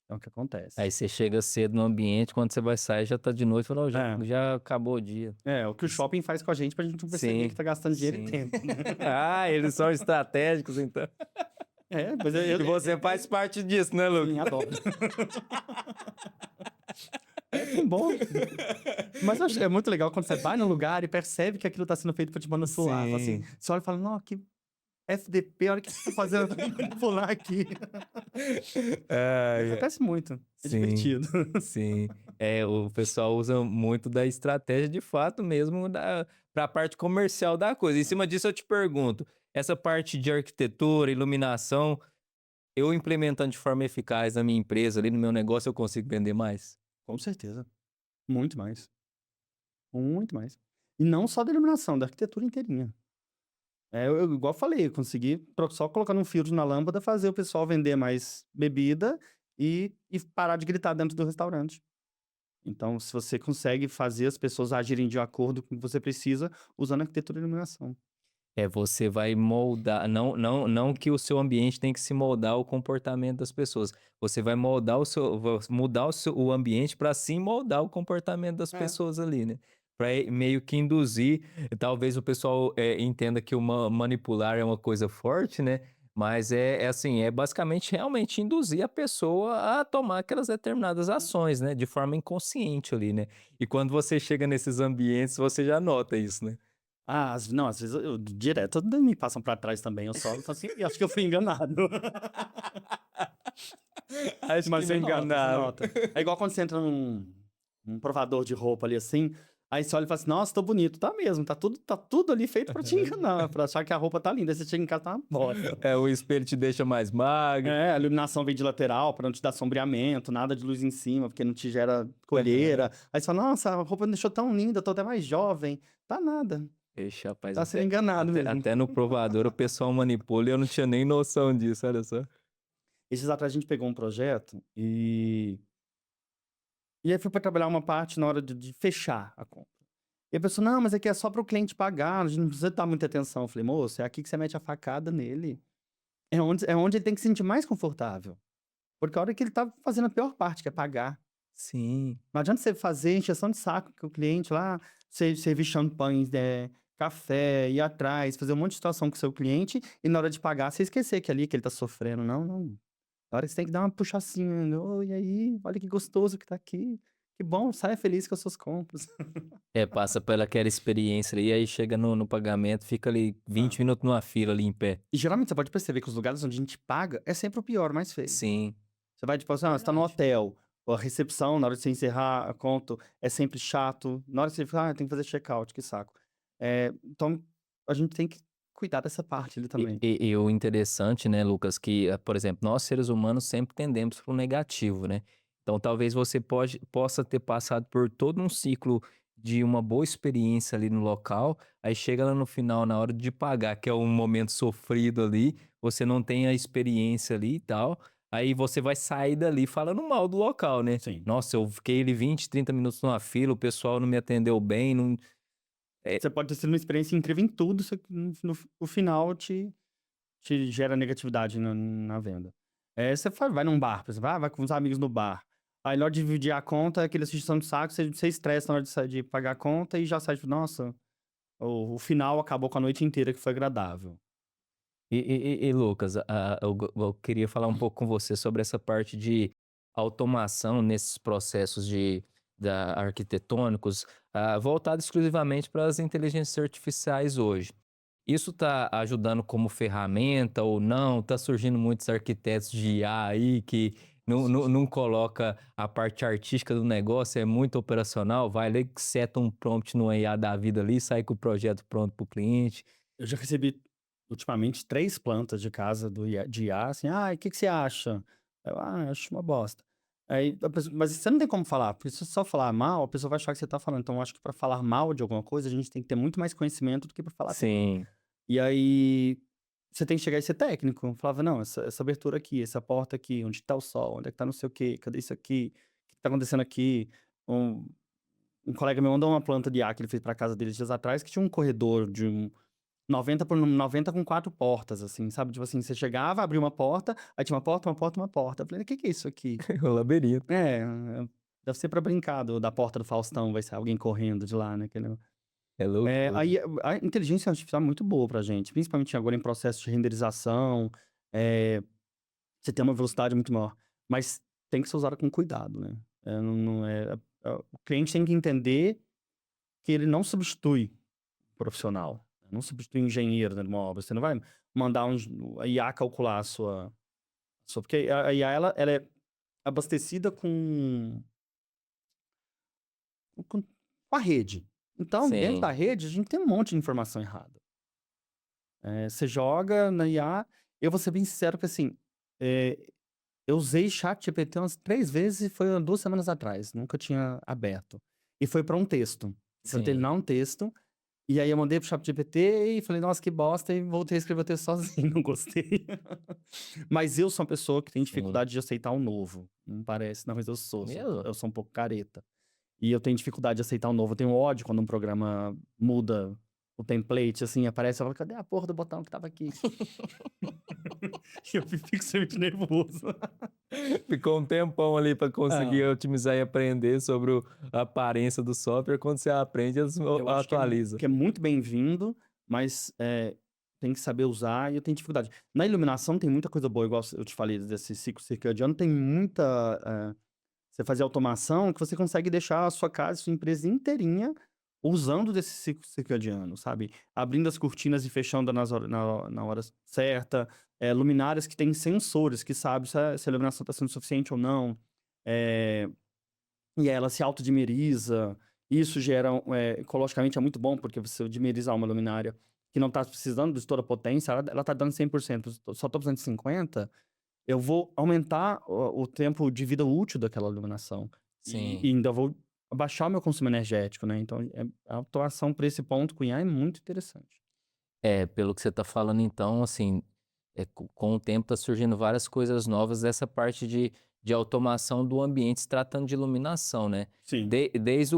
É o que Aí acontece. você chega cedo no ambiente, quando você vai sair já tá de noite, fala: "Ó, É, já acabou o dia". é o que o Isso. shopping faz com a gente pra gente não perceber que Sim, tá gastando dinheiro e sim. tempo, né. Ah, eles são estratégicos então. Mas E você faz parte disso, né, sim, Lucas? adoro. É tão bom. Mas eu acho que é muito legal quando você vai num lugar e percebe que aquilo tá sendo feito pra te manipular. Fala assim, Sim. você olha e fala: "Não, que FDP, olha o que você tá fazendo pra me manipular aqui". Ai, Acontece muito, é sim, divertido. sim. É, o pessoal usa muito da estratégia de fato mesmo para a parte comercial da coisa. Em cima disso eu te pergunto, essa parte de arquitetura, iluminação, eu implementando de forma eficaz na minha empresa, ali no meu negócio, eu consigo vender mais? Com certeza, muito mais, muito mais. E não só da iluminação, da arquitetura inteirinha. Eu igual falei, eu consegui só colocando um filtro na lâmpada, fazer o pessoal vender mais bebida e parar de gritar dentro do restaurante. Então, se você consegue fazer as pessoas agirem de acordo com o que você precisa, usando arquitetura e iluminação. É, você vai moldar, não que o seu ambiente tem que se moldar ao comportamento das pessoas. Você vai moldar mudar o ambiente para sim moldar o comportamento das É. pessoas ali, né? Para meio que induzir, talvez o pessoal entenda que manipular é uma coisa forte, né? Mas é assim, é basicamente realmente induzir a pessoa a tomar aquelas determinadas ações, né? De forma inconsciente ali, né? E quando você chega nesses ambientes, você já nota isso, né? Não, às vezes direto me passam pra trás também, eu só falo assim: "Ih, acho que eu fui enganado". Acho que Mas me você nota, você enganaram. nota. É igual quando você entra num provador de roupa ali, assim, aí você olha e fala assim: "Nossa, tô bonito". Tá mesmo, tá tudo ali feito pra te enganar, pra achar que a roupa tá linda, aí você chega em casa, tá uma bosta. É, o espelho te deixa mais magro. A iluminação vem de lateral pra não te dar sombreamento, nada de luz em cima, porque não te gera Aham. colheira. Aí você fala: "Nossa, a roupa me deixou tão linda, tô até mais jovem". Tá nada, Ixi, rapaz, tá sendo enganado mesmo. até no provador o pessoal manipula e eu não tinha nem noção disso, olha só. Esses atrás a gente pegou um projeto e aí foi pra trabalhar uma parte na hora de fechar a compra. E a pessoa, não, mas aqui é só para o cliente pagar, a gente não precisa dar muita atenção. Eu falei, moço, é aqui que você mete a facada nele. É onde ele tem que se sentir mais confortável. Porque a hora que ele tá fazendo a pior parte, que é pagar. Sim. Não adianta você fazer encheção de saco com o cliente lá, você servir champanhe, café, ir atrás, fazer um monte de situação com o seu cliente e na hora de pagar você esquecer que ali que ele tá sofrendo. Não, não. Na hora que você tem que dar uma puxacinha. Oi, e aí? Olha que gostoso que tá aqui. Que bom, saia feliz com as suas compras. Passa pela aquela experiência ali, aí chega no pagamento, fica ali 20 Ah. minutos numa fila ali em pé. E geralmente você pode perceber que os lugares onde a gente paga é sempre o pior, o mais feio. Sim, Você vai, tipo assim, você tá no verdade. hotel, a recepção, na hora de você encerrar a conta, é sempre chato. Na hora que você fala, tem que fazer check-out, que saco. Então, a gente tem que cuidar dessa parte ali também. E o interessante, né, Lucas, que, por exemplo, nós seres humanos sempre tendemos para o negativo, né? Então, talvez você possa ter passado por todo um ciclo de uma boa experiência ali no local, aí chega lá no final, na hora de pagar, que é um momento sofrido ali, você não tem a experiência ali e tal, aí você vai sair dali falando mal do local, né? Sim. Nossa, eu fiquei ali 20, 30 minutos numa fila, o pessoal não me atendeu bem, não. Você pode ter sido uma experiência incrível em tudo, só que no final te gera negatividade na venda. Você vai num bar, por exemplo, vai com os amigos no bar. Aí na hora de dividir a conta, aquele assistão de saco, você estressa na hora de pagar a conta e já sai, tipo, nossa, o final acabou com a noite inteira que foi agradável. E Lucas, eu queria falar um pouco com você sobre essa parte de automação nesses processos arquitetônicos, voltado exclusivamente para as inteligências artificiais hoje. Isso está ajudando como ferramenta ou não? Está surgindo muitos arquitetos de IA aí que não coloca a parte artística do negócio, é muito operacional, vai ali, seta um prompt no IA da vida ali, sai com o projeto pronto para o cliente. Eu já recebi, ultimamente, 3 plantas de casa de IA, assim: "Ai, que você acha?" Eu: "Ah, acho uma bosta". Aí a pessoa, mas você não tem como falar, porque se você só falar mal, a pessoa vai achar que você tá falando. Então eu acho que pra falar mal de alguma coisa, a gente tem que ter muito mais conhecimento do que pra falar bem. Sim, E aí, você tem que chegar e ser técnico. Eu falava: "Não, essa abertura aqui, essa porta aqui, onde que tá o sol? Onde é que tá não sei o quê? Cadê isso aqui? O que tá acontecendo aqui?" Um um colega meu mandou uma planta de IA que ele fez pra casa dele dias atrás, que tinha um corredor de 90 por 90 com 4 portas, assim, sabe, tipo assim, você chegava, abria uma porta, aí tinha uma porta, uma porta, uma porta. Eu falei: "O que que é isso aqui?" o labirinto. É, deve ser pra brincar da porta do Faustão, vai ser alguém correndo de lá, né, aquele. É loucura. Aí a inteligência artificial é muito boa pra gente, principalmente agora em processo de renderização, eh, você tem uma velocidade muito maior, mas tem que ser usada com cuidado, né. Não o cliente tem que entender que ele não substitui profissional, não substitui engenheiro, né, de uma obra. Você não vai mandar a IA calcular a sua, porque a IA ela é abastecida com a rede. Então, dentro da Sim, rede, a gente tem um monte de informação errada. Você joga na IA, eu vou ser bem sincero que, assim, eh, eu usei ChatGPT umas 3 vezes e foi há 2 semanas atrás, nunca tinha aberto. E foi para um texto, para sim. terminar um texto. E aí eu mandei para o ChatGPT e falei: "Nossa, que bosta", e voltei a escrever o texto sozinho, não gostei. Mas eu sou uma pessoa que tem Sim. dificuldade de aceitar o novo, não parece não, mas eu sou, Mesmo? eu sou um pouco careta. E eu tenho dificuldade de aceitar o novo, eu tenho ódio quando um programa muda o template, assim, aparece, eu falo: "Cadê a porra do botão que estava aqui?" Eu fico sempre nervoso. Ficou um tempão ali para conseguir Ah, otimizar e aprender sobre a aparência do software, quando você aprende, eles eu acho que atualiza. é muito bem-vindo, mas, tem que saber usar e eu tenho dificuldade. Na iluminação tem muita coisa boa, igual eu te falei desse ciclo circadiano, tem muita, você fazer automação que você consegue deixar a sua casa, sua empresa inteirinha usando desse ciclo circadiano, sabe? Abrindo as cortinas e fechando na hora certa, luminárias que têm sensores que sabem se a iluminação está sendo suficiente ou não. Eh E ela se autodimeriza. Isso gera ecologicamente é muito bom, porque você dimerizar uma luminária que não está precisando de toda a potência, ela tá dando 100%, só tô precisando de 50, eu vou aumentar o tempo de vida útil daquela iluminação. E Sim. ainda vou abaixar o meu consumo energético, né, então a atuação para esse ponto com IA é muito interessante. Pelo que você está falando então, assim, com o tempo tá surgindo várias coisas novas dessa parte de automação do ambiente, se tratando de iluminação, né. Sim. Desde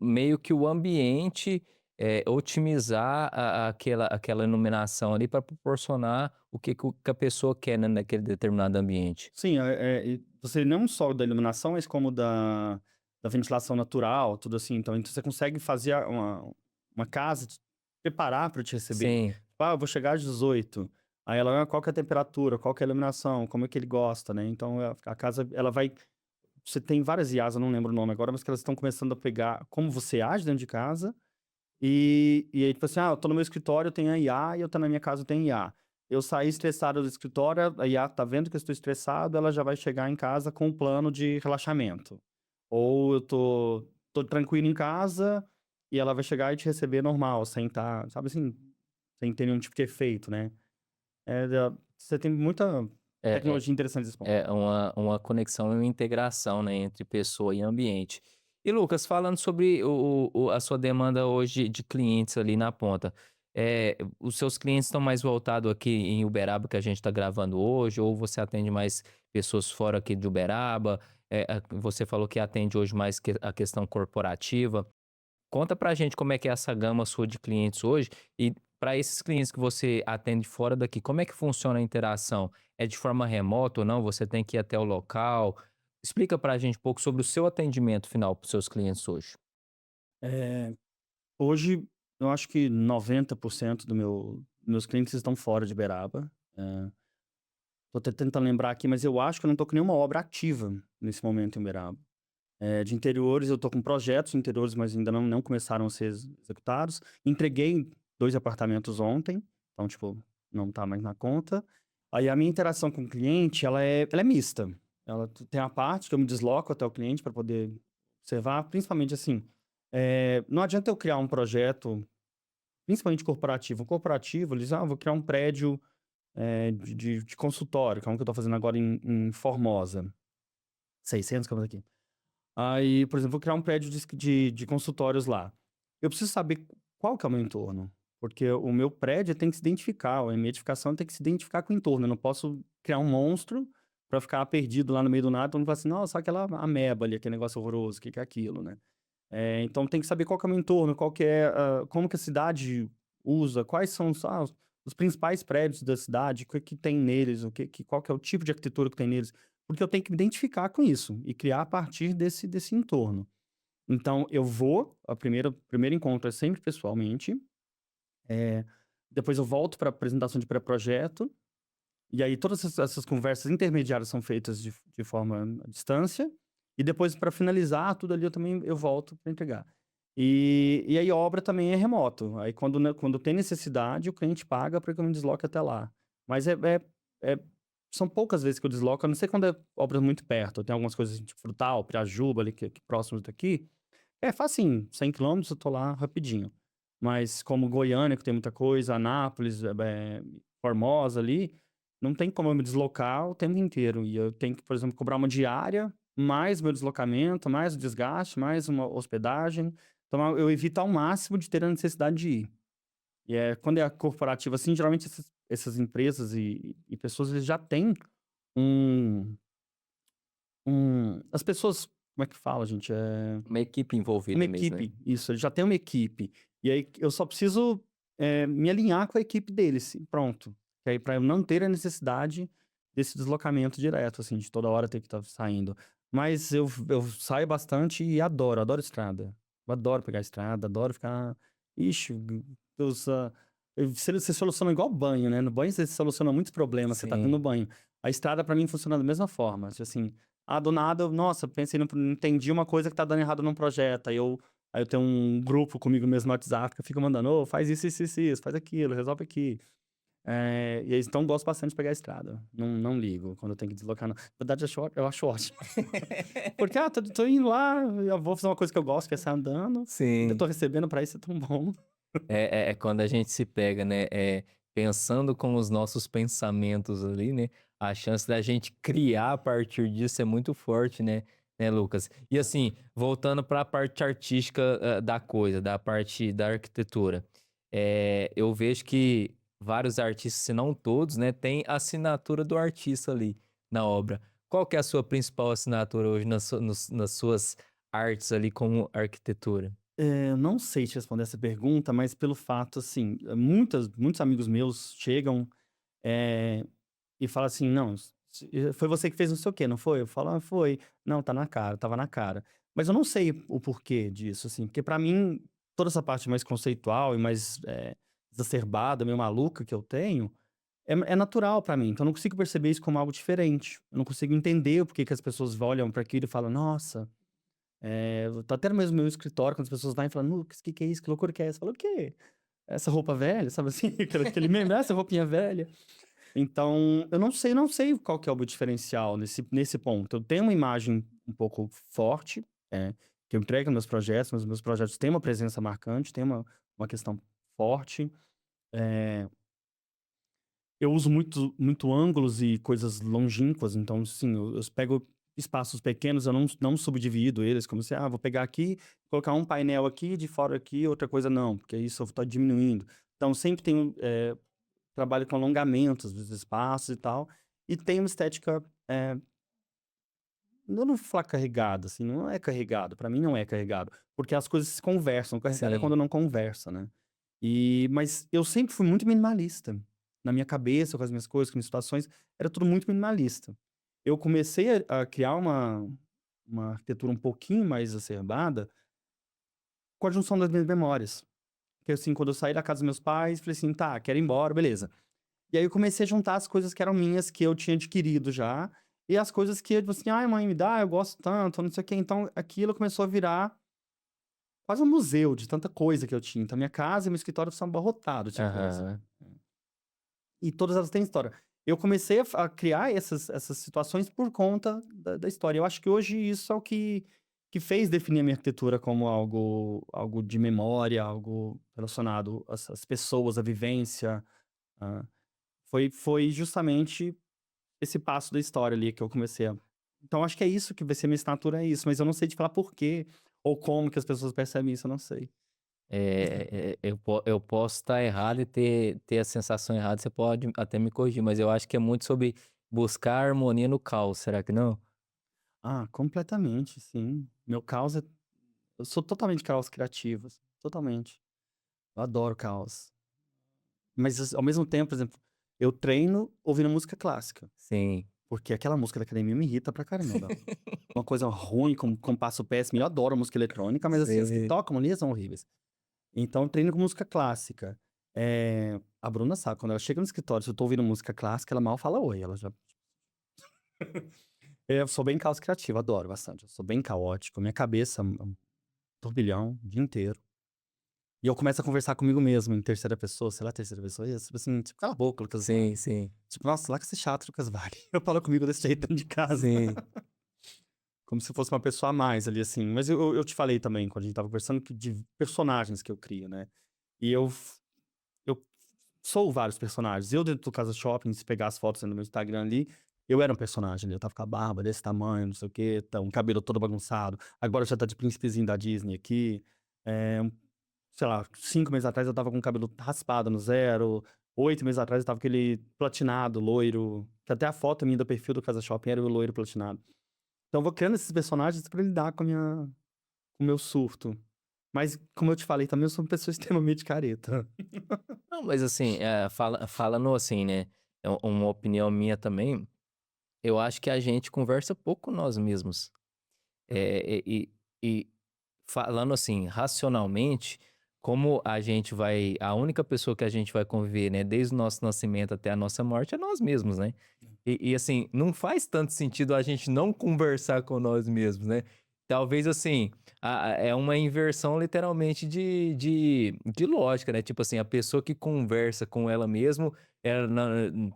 meio que o ambiente, otimizar aquela iluminação ali para proporcionar o que a pessoa quer, né, naquele determinado ambiente. Sim, e você não só da iluminação, mas como da ventilação natural, tudo assim. Então você consegue fazer uma casa, preparar para te receber. Sim, Tipo, eu vou chegar às 18. Aí ela, qual que é a temperatura, qual que é a iluminação, como é que ele gosta, né? Então a casa, ela vai. Você tem várias IAs, eu não lembro o nome agora, mas que elas estão começando a pegar como você age dentro de casa. E aí, tipo assim, eu tô no meu escritório, tem a IA, e eu tô na minha casa, tem IA. Eu saí estressado do escritório, a IA tá vendo que eu estou estressado, ela já vai chegar em casa com um plano de relaxamento. Ou eu tô tranquilo em casa, e ela vai chegar e te receber normal, sem tá, sabe assim, sem ter nenhum tipo de efeito, né? Você tem muita é é tecnologia interessante nesse ponto. é uma conexão e uma integração, né, entre pessoa e ambiente. E Lucas, falando sobre a sua demanda hoje de clientes ali na ponta, os seus clientes estão mais voltados aqui em Uberaba, que a gente está gravando hoje, ou você atende mais pessoas fora aqui de Uberaba? Você falou que atende hoje mais a questão corporativa. Conta pra gente como é que é essa gama sua de clientes hoje e para esses clientes que você atende fora daqui, como é que funciona a interação? É de forma remota ou não? Você tem que ir até o local? Explica pra gente um pouco sobre o seu atendimento final para os seus clientes hoje. Eh, Hoje, eu acho que 90% dos meus clientes estão fora de Uberaba. Tô até tentando lembrar aqui, mas eu acho que eu não tô com nenhuma obra ativa nesse momento em Uberaba. De interiores, eu tô com projetos de interiores, mas ainda não começaram a ser executados. Entreguei 2 apartamentos ontem, então, tipo, não tá mais na conta. Aí a minha interação com o cliente, ela é mista. Tem a parte que eu me desloco até o cliente para poder observar, principalmente assim, não adianta eu criar um projeto, principalmente corporativo. Um corporativo, eles: "Ah, vou criar um prédio de consultório", que é um que eu tô fazendo agora em Formosa, 600 camas aqui. Aí, por exemplo, vou criar um prédio de consultórios lá. Eu preciso saber qual que é o meu entorno, porque o meu prédio tem que se identificar, a minha edificação tem que se identificar com o entorno. Eu não posso criar um monstro para ficar perdido lá no meio do nada, todo mundo fala assim: "Nossa, aquela ameba ali, aquele negócio horroroso, o que que é aquilo, né?". Então tem que saber qual que é o meu entorno, qual que é, como que a cidade usa, quais são os principais prédios da cidade, o que que tem neles, qual que é o tipo de arquitetura que tem neles, porque eu tenho que me identificar com isso e criar a partir desse entorno. Então eu vou, o primeiro encontro é sempre pessoalmente, eh, depois eu volto para apresentação de pré-projeto, e aí todas essas conversas intermediárias são feitas de forma à distância, e depois para finalizar tudo ali eu volto para entregar. E aí obra também é remoto, aí quando tem necessidade o cliente paga para que eu me desloque até lá. Mas é são poucas vezes que eu desloco, a não ser quando é obra muito perto, tem algumas coisas assim, tipo Frutal, Pirajuba ali que próximos daqui, facinho, 100 quilômetros eu tô lá rapidinho. Mas como Goiânia, que tem muita coisa, Anápolis, Formosa ali, não tem como eu me deslocar o tempo inteiro. E eu tenho que, por exemplo, cobrar uma diária, mais meu deslocamento, mais o desgaste, mais uma hospedagem. Então eu evito ao máximo de ter a necessidade de ir. E quando é corporativo assim, geralmente essas empresas e pessoas, eles já têm um as pessoas, como é que fala, gente? Uma equipe Uma envolvida mesmo, né? equipe, isso, ele já tem uma equipe. E aí eu só preciso, me alinhar com a equipe deles e pronto. Que aí pra eu não ter a necessidade desse deslocamento direto, assim, de toda hora ter que estar saindo. Mas eu saio bastante e adoro estrada. Eu adoro pegar estrada, adoro ficar ixi, você soluciona igual banho, né, no banho você soluciona muitos problemas, você tá tendo Sim. banho. A estrada pra mim funciona da mesma forma, tipo assim, do nada eu, nossa, pensei não entendi uma coisa que tá dando errado num projeto, aí eu tenho um grupo comigo mesmo no WhatsApp que eu fico mandando: "Ô, faz isso, faz aquilo, resolve aqui". E aí então gosto bastante de pegar a estrada, não ligo quando eu tenho que deslocar não. Na verdade eu acho ótimo. Porque, tô indo lá, eu vou fazer uma coisa que eu gosto, que é sair andando, ainda Sim. tô recebendo pra isso, é tão bom. É quando a gente se pega, né, pensando com os nossos pensamentos ali, né, a chance da gente criar a partir disso é muito forte, né, Lucas? E assim, voltando para a parte artística, da coisa, da parte da arquitetura, eu vejo que vários artistas, se não todos, né, têm a assinatura do artista ali na obra. Qual que é a sua principal assinatura hoje nas suas artes ali como arquitetura? Eu não sei te responder essa pergunta, mas pelo fato, assim, muitos amigos meus chegam, eh, e falam assim: "Não, foi você que fez não sei o quê, não foi?" Eu falo: "Ah, foi". "Não, tá na cara, estava na cara". Mas eu não sei o porquê disso, assim, porque pra mim, toda essa parte mais conceitual e mais, exacerbada, meio maluca que eu tenho, é natural pra mim, então eu não consigo perceber isso como algo diferente. Eu não consigo entender o porquê que as pessoas olham pra aquilo e falam: "Nossa". Tá até mesmo no meu escritório, quando as pessoas vão e falam: "Lucas, que é isso? Que loucura que é essa?" Eu falo: "O quê? Essa roupa velha?", sabe assim? Aquele meme: "Ah, essa roupinha velha". Então, eu não sei qual que é o meu diferencial nesse ponto. Eu tenho uma imagem um pouco forte, que eu entrego nos meus projetos, mas os meus projetos têm uma presença marcante, tem uma questão forte. Eh, eu uso muito ângulos e coisas longínquas, então, assim, eu pego espaços pequenos, eu não subdivido eles, como se: "Ah, vou pegar aqui, colocar um painel aqui, de fora aqui, outra coisa não", porque isso eu tô diminuindo. Então sempre tenho, trabalho com alongamentos dos espaços e tal, e tem uma estética, eu não vou falar carregada, assim, não é carregado, pra mim não é carregado, porque as coisas se conversam, carregado é Sim. quando não conversa, né. Mas eu sempre fui muito minimalista. Na minha cabeça, com as minhas coisas, com as minhas situações, era tudo muito minimalista. Eu comecei a criar uma arquitetura um pouquinho mais exacerbada com a junção das minhas memórias. Que assim, quando eu saí da casa dos meus pais, falei assim: "Tá, quero ir embora, beleza". E aí eu comecei a juntar as coisas que eram minhas, que eu tinha adquirido já, e as coisas que, tipo assim: "Ai mãe, me dá, eu gosto tanto, não sei o quê". Então aquilo começou a virar quase um museu de tanta coisa que eu tinha. Então minha casa e meu escritório são abarrotados de coisa. Aham. E todas elas têm história. Eu comecei a criar essas situações por conta da história. Eu acho que hoje isso é o que fez definir a minha arquitetura como algo de memória, algo relacionado às pessoas, à vivência, hã, foi justamente esse passo da história ali que eu comecei a então acho que é isso que vai ser minha assinatura, é isso, mas eu não sei te falar por quê, ou como que as pessoas percebem isso, eu não sei. Eu posso estar errado e ter a sensação errada, você pode até me corrigir, mas eu acho que é muito sobre buscar harmonia no caos, será que não? Ah, completamente, sim. Meu caos é eu sou totalmente caos criativo, assim, totalmente. Eu adoro caos. Mas ao mesmo tempo, por exemplo, eu treino ouvindo música clássica, Sim, porque aquela música da academia me irrita pra caramba. Uma coisa ruim, com compasso péssimo. Eu adoro música eletrônica, mas assim, as que sei. tocam ali são horríveis. Então eu treino com música clássica. A Bruna sabe, quando ela chega no escritório, se eu tô ouvindo música clássica, ela mal fala oi, ela já eu sou bem caos criativo, adoro bastante. Eu sou bem caótico, minha cabeça é um turbilhão o dia inteiro. E eu começo a conversar comigo mesmo em terceira pessoa, sei lá, terceira pessoa, e tipo assim, tipo: "Cala a boca, Lucas Sim, Vale". sim, Tipo: "Nossa, larga de ser chato, Lucas Vale". Eu falo comigo desse jeito dentro de casa, sim. como se fosse uma pessoa a mais ali, assim. Mas eu te falei também, quando a gente estava conversando, que de personagens que eu crio, né. E eu sou vários personagens. Eu dentro do Casa Shopping, se pegar as fotos no meu Instagram ali, eu era um personagem ali, eu estava com a barba desse tamanho, não sei o quê, um cabelo todo bagunçado. Agora já tá de príncipezinho da Disney aqui. Eh Sei lá, 5 meses atrás eu estava com o cabelo raspado no zero, 8 meses atrás eu estava com aquele platinado, loiro, que até a foto minha do perfil do Casa Shopping era o loiro platinado. Então eu vou criando esses personagens pra lidar com o meu surto. Mas, como eu te falei também, eu sou uma pessoa extremamente careta. Não, mas assim, falando assim, né, é uma opinião minha também, eu acho que a gente conversa pouco com nós mesmos. E falando assim, racionalmente, como a única pessoa que a gente vai conviver, né, desde o nosso nascimento até a nossa morte é nós mesmos, né. E assim, não faz tanto sentido a gente não conversar com nós mesmos, né. Talvez assim, é uma inversão literalmente de lógica, né, tipo assim, a pessoa que conversa com ela mesmo, ela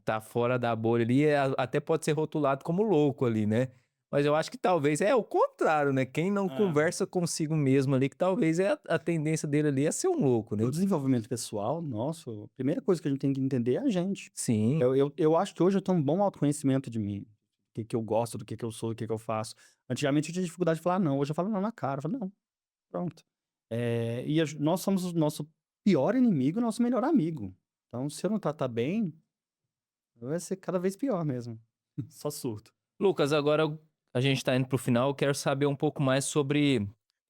tá fora da bolha ali, até pode ser rotulado como louco ali, né. Mas eu acho que talvez é o contrário, né, quem não É. conversa consigo mesmo ali, que talvez a tendência dele ali é ser um louco, O né. desenvolvimento pessoal nosso, a primeira coisa que a gente tem que entender é a gente. Sim, Eu acho que hoje eu tenho um bom autoconhecimento de mim, do que eu gosto, do que eu sou, do que eu faço. Antigamente eu tinha dificuldade de falar não, hoje eu falo não na cara, eu falo: "Não". Pronto. Nós somos o nosso pior inimigo e nosso melhor amigo. Então, se eu não tratar bem, vai ser cada vez pior mesmo. Só surto. Lucas, agora a gente tá indo para o final, eu quero saber um pouco mais sobre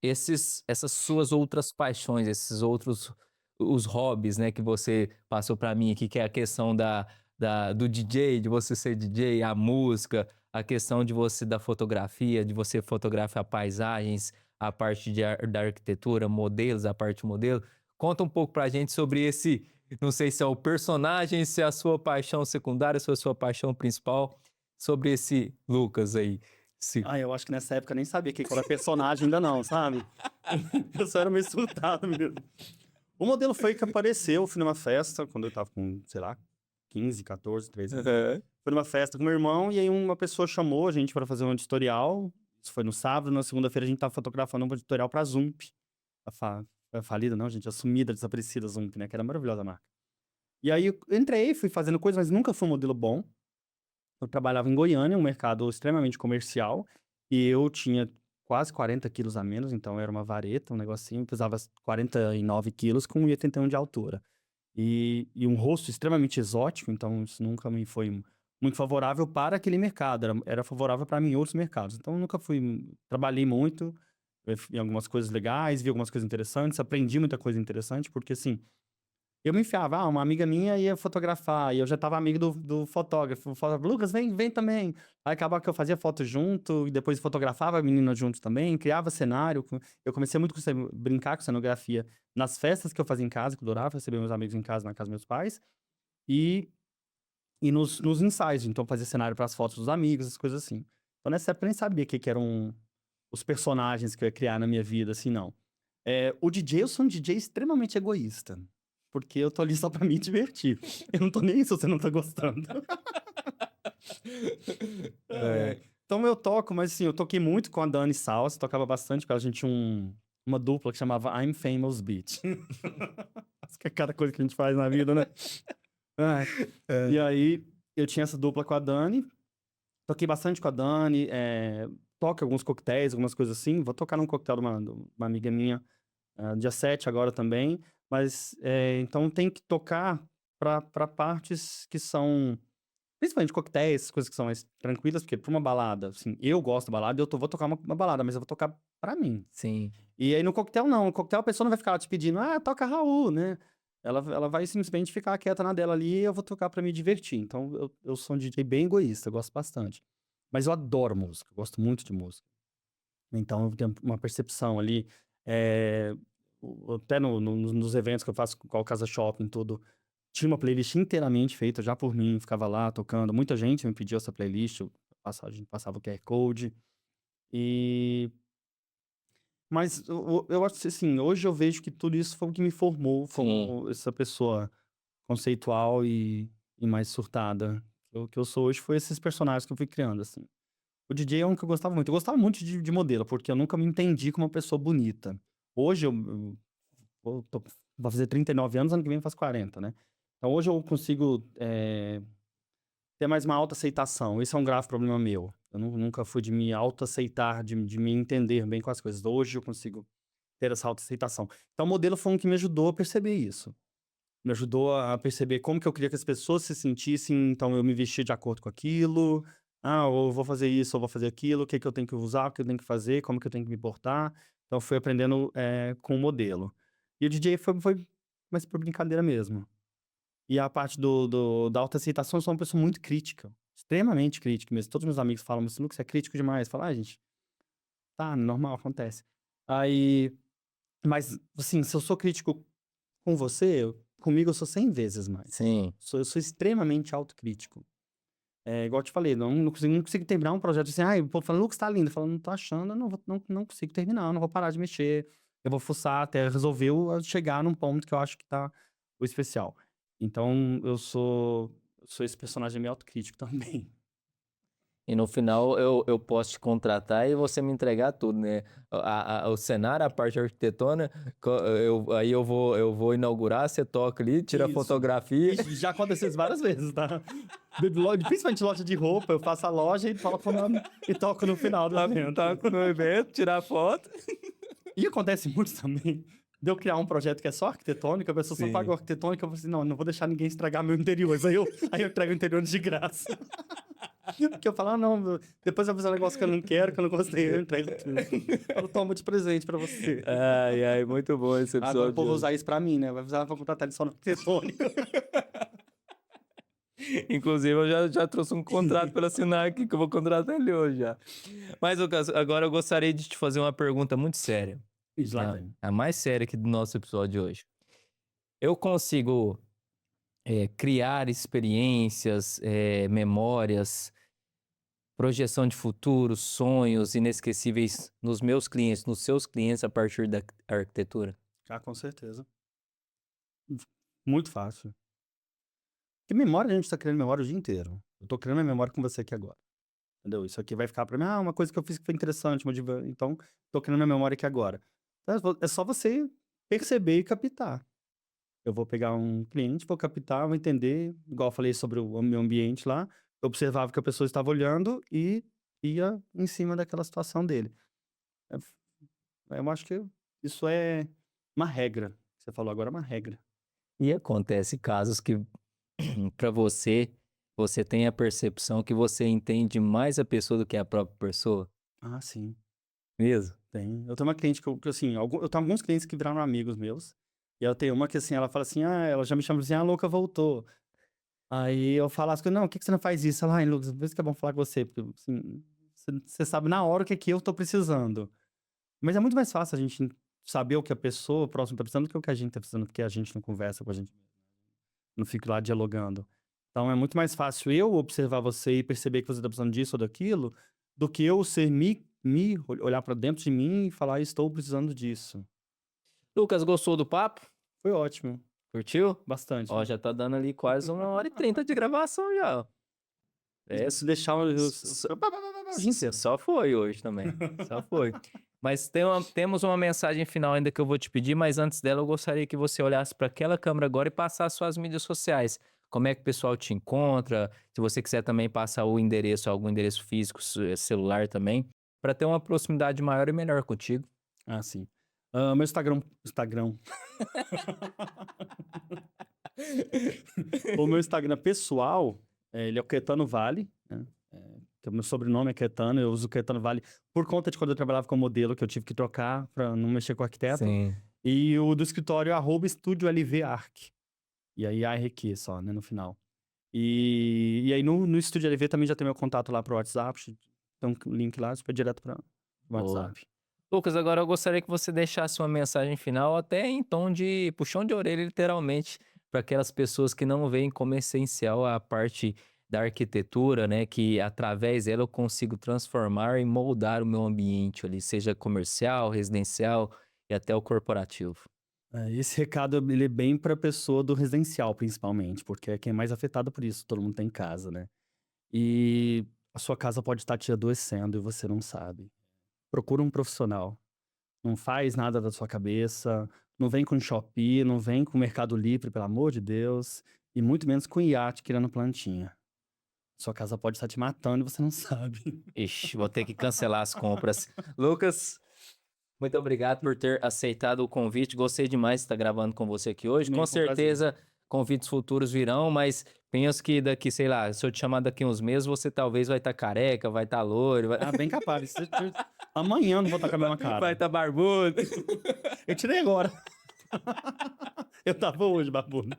essas suas outras paixões, esses outros os hobbies, né, que você passou para mim aqui, que é a questão do DJ, de você ser DJ, a música, a questão de você da fotografia, de você fotografar paisagens, a parte da arquitetura, modelos, a parte modelo. Conta um pouco pra gente sobre esse, não sei se é o personagem, se é a sua paixão secundária, se é a sua paixão principal, sobre esse Lucas aí. Eu acho que nessa época eu nem sabia que era personagem ainda não, sabe? Eu só era meio surtado mesmo. O modelo foi que apareceu, eu fui numa festa, quando eu tava com, sei lá, 15, 14, 13 anos. Uhum. Fui numa festa com meu irmão e aí uma pessoa chamou a gente para fazer um editorial. Isso foi no sábado, na segunda-feira a gente tava fotografando um editorial pra Zump. Falida não, gente, assumida, desaparecida Zump, né? Que era maravilhosa a marca. E aí eu entrei, fui fazendo coisa, mas nunca foi um modelo bom. Eu trabalhava em Goiânia, um mercado extremamente comercial, e eu tinha quase 40 quilos a menos, então era uma vareta, um negocinho, pesava 49 quilos com 1,81 de altura. E um rosto extremamente exótico, então isso nunca me foi muito favorável para aquele mercado, era favorável para mim em outros mercados. Então eu nunca trabalhei muito em algumas coisas legais, vi algumas coisas interessantes, aprendi muita coisa interessante, porque assim, eu me enfiava, uma amiga minha ia fotografar, e eu já tava amigo do fotógrafo. O fotógrafo, Lucas, vem também. Aí acabava que eu fazia foto junto, e depois fotografava a menina junto também, criava cenário. Eu comecei muito a brincar com cenografia nas festas que eu fazia em casa, que eu adorava receber meus amigos em casa, na casa dos meus pais. E nos ensaios, então fazia cenário para as fotos dos amigos, as coisas assim. Então nessa época eu nem sabia o que eram os personagens que eu ia criar na minha vida, assim, não. O DJ, eu sou um DJ extremamente egoísta. Porque eu tô ali só pra me divertir. Eu não tô nem aí se você não tá gostando. Então eu toco, mas assim, eu toquei muito com a Dani Salsa, tocava bastante, porque a gente tinha uma dupla que chamava I'm Famous Beat. Acho que é cada coisa que a gente faz na vida, né? E aí, eu tinha essa dupla com a Dani, toquei bastante com a Dani, toco alguns coquetéis, algumas coisas assim. Vou tocar num coquetel de uma amiga minha, dia 7 agora também. Mas, então tem que tocar pra partes que são, principalmente coquetéis, coisas que são mais tranquilas, porque pra uma balada, assim, eu gosto da balada, vou tocar uma balada, mas eu vou tocar pra mim. Sim. E aí no coquetel não, no coquetel a pessoa não vai ficar te pedindo, toca Raul, né? Ela vai simplesmente ficar quieta na dela ali e eu vou tocar pra me divertir. Então eu sou um DJ bem egoísta, eu gosto bastante. Mas eu adoro música, eu gosto muito de música. Então eu tenho uma percepção ali, até nos eventos que eu faço com o Casa Shopping, tudo, tinha uma playlist inteiramente feita já por mim, ficava lá tocando. Muita gente me pediu essa playlist, a gente passava o QR Code. Mas eu acho que, assim, hoje eu vejo que tudo isso foi o que me formou como essa pessoa conceitual e mais surtada. O que eu sou hoje foi esses personagens que eu fui criando, assim. O DJ é um que eu gostava muito. Eu gostava muito de modelo, porque eu nunca me entendi como uma pessoa bonita. Hoje vou fazer 39 anos, ano que vem eu faço 40, né? Então hoje eu consigo ter mais uma autoaceitação. Esse é um grave problema meu. Eu nunca fui de me autoaceitar, de me entender bem com as coisas. Hoje eu consigo ter essa autoaceitação. Então o modelo foi um que me ajudou a perceber isso. Me ajudou a perceber como que eu queria que as pessoas se sentissem, então eu me vestia de acordo com aquilo. Ou eu vou fazer isso, ou vou fazer aquilo, o que que eu tenho que usar, o que eu tenho que fazer, como que eu tenho que me portar. Então eu fui aprendendo com o modelo. E o DJ foi mais por brincadeira mesmo. E a parte da autoaceitação, eu sou uma pessoa muito crítica. Extremamente crítica mesmo. Todos meus amigos falam, mas Lucas, você é crítico demais. Fala, gente, tá, normal, acontece. Mas, assim, se eu sou crítico com você, comigo eu sou 100 vezes mais. Sim. Eu sou extremamente autocrítico. Igual eu te falei, não consigo terminar um projeto assim, o povo fala, Lucas, tá lindo. Eu falo, não tô achando, eu não consigo terminar, eu não vou parar de mexer. Eu vou fuçar até resolver chegar num ponto que eu acho que tá o especial. Então, eu sou esse personagem meio autocrítico também. E no final eu posso te contratar e você me entregar tudo, né? O cenário, a parte arquitetônica, aí eu vou inaugurar, você toca ali, tira a fotografia. Isso, já aconteceu isso várias vezes, tá? Principalmente loja de roupa, eu faço a loja e toco no final do evento. Toco no evento, tirar foto. E acontece muito também de eu criar um projeto que é só arquitetônico, a pessoa só paga o arquitetônico, eu falo assim, não vou deixar ninguém estragar meu interior. Aí eu entrego o interior de graça. Porque eu falo, não, depois vai fazer um negócio que eu não quero, que eu não gostei, eu entrego tudo. Eu falo, toma de presente pra você. Ai, muito bom esse Agora o episódio de povo vai hoje. usar isso pra mim, né? Vai usar pra contratar ele só no arquitetônico. Inclusive, eu já trouxe um contrato para assinar aqui, que eu vou contratar ele hoje já. Mas, Lucas, agora eu gostaria de te fazer uma pergunta muito séria. Isso lá vem. A mais séria aqui do nosso episódio de hoje. Eu consigo criar experiências, memórias, projeção de futuro, sonhos inesquecíveis nos meus clientes, nos seus clientes a partir da arquitetura? Ah, com certeza. Muito fácil. Porque memória, a gente tá criando memória o dia inteiro. Eu tô criando minha memória com você aqui agora. Entendeu? Isso aqui vai ficar pra mim, uma coisa que eu fiz que foi interessante, então tô criando minha memória aqui agora. Então, é só você perceber e captar. Eu vou pegar um cliente, vou captar, vou entender, igual eu falei sobre o meu ambiente lá, eu observava que a pessoa estava olhando e ia em cima daquela situação dele. É, eu acho que isso é uma regra. Você falou agora, é uma regra. E acontece casos que, para você, você tem a percepção que você entende mais a pessoa do que a própria pessoa? Ah, sim, Mesmo? tem. Eu tenho uma cliente que assim, eu tenho alguns clientes que viraram amigos meus, e eu tenho uma que assim, ela fala assim, ela já me chama assim, louca, voltou. Aí eu falo as coisas, não, por que você não faz isso? Ela, ai, Lucas, por isso que é bom falar com você, porque assim, você sabe na hora o que é que eu tô precisando. Mas é muito mais fácil a gente saber o que a pessoa próxima tá precisando do que o que a gente tá precisando, porque a gente não conversa com a gente, não fica lá dialogando. Então é muito mais fácil eu observar você e perceber que você tá precisando disso ou daquilo, do que eu ser olhar pra dentro de mim e falar, estou precisando disso. Lucas, gostou do papo? Foi ótimo, Curtiu? bastante. Ó, já tá dando ali quase 1h30 de gravação já, ó. Se deixar o dia inteiro. Só foi hoje também. Só foi. Mas temos uma mensagem final ainda que eu vou te pedir, mas antes dela eu gostaria que você olhasse para aquela câmera agora e passasse suas mídias sociais. Como é que o pessoal te encontra? Se você quiser também passar o endereço, algum endereço físico, celular também, para ter uma proximidade maior e melhor contigo. Ah, sim. Meu Instagram. O meu Instagram pessoal, ele é o Caetano Vale, né? Que o meu sobrenome é Caetano, eu uso Caetano Vale por conta de quando eu trabalhava como modelo, que eu tive que trocar pra não mexer com arquiteto. Sim. E o do escritório é @Estúdio LV Arc. E aí ARQ só, né, no final. E aí no Estúdio LV também já tem meu contato lá pro WhatsApp, tem um link lá, super direto pra Boa. WhatsApp. Lucas, agora eu gostaria que você deixasse uma mensagem final, até em tom de puxão de orelha, literalmente, para aquelas pessoas que não veem como essencial a parte da arquitetura, né? Que através dela eu consigo transformar e moldar o meu ambiente ali, seja comercial, residencial e até o corporativo. Esse recado ele é bem pra pessoa do residencial, principalmente, porque é quem é mais afetado por isso, todo mundo tem casa, né? E a sua casa pode estar te adoecendo e você não sabe. Procura um profissional. Não faz nada da sua cabeça, não vem com Shopee, não vem com Mercado Livre, pelo amor de Deus, e muito menos com iate criando plantinha. Sua casa pode estar te matando e você não sabe. Ixi, vou ter que cancelar as compras. Lucas, muito obrigado por ter aceitado o convite. Gostei demais de estar gravando com você aqui hoje. Também Com foi um prazer. certeza, convites futuros virão, mas penso que daqui, sei lá, se eu te chamar daqui uns meses, você talvez vai estar careca, vai estar loiro, vai Bem capaz. Amanhã eu não vou estar com a mesma cara. estar barbudo. Eu tirei agora. Eu tava hoje, barbudo.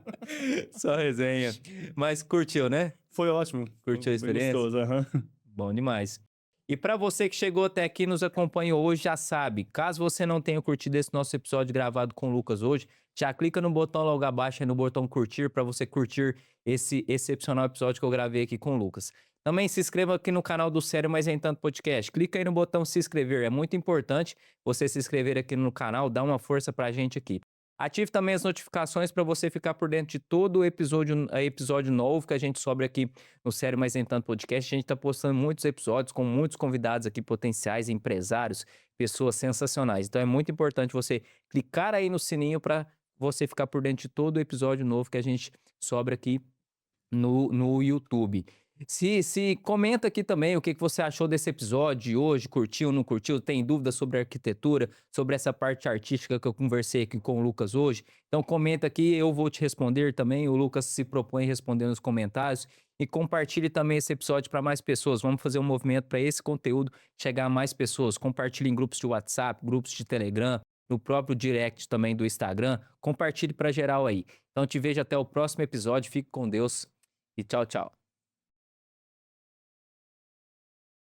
Só resenha. Mas curtiu, né? Foi ótimo. Curtiu a Bem experiência? gostoso, aham. Bom demais. E para você que chegou até aqui e nos acompanhou hoje, já sabe, caso você não tenha curtido esse nosso episódio gravado com o Lucas hoje, já clica no botão logo abaixo aí no botão curtir para você curtir esse excepcional episódio que eu gravei aqui com o Lucas. Também se inscreva aqui no canal do Sério Mas Nem Tanto Podcast. Clica aí no botão se inscrever. É muito importante você se inscrever aqui no canal, dá uma força pra gente aqui. Ative também as notificações para você ficar por dentro de todo o episódio novo que a gente sobe aqui no Sério Mas Nem Tanto Podcast. A gente está postando muitos episódios com muitos convidados aqui, potenciais empresários, pessoas sensacionais. Então é muito importante você clicar aí no sininho para você ficar por dentro de todo o episódio novo que a gente sobe aqui no YouTube. Se comenta aqui também o que você achou desse episódio de hoje, curtiu, não curtiu, tem dúvidas sobre arquitetura, sobre essa parte artística que eu conversei aqui com o Lucas hoje. Então comenta aqui, eu vou te responder também, o Lucas se propõe a responder nos comentários E compartilhe também esse episódio para mais pessoas. Vamos fazer um movimento para esse conteúdo chegar a mais pessoas. Compartilhe em grupos de WhatsApp, grupos de Telegram, no próprio direct também do Instagram. Compartilhe para geral aí. Então te vejo até o próximo episódio. Fique com Deus e tchau, tchau.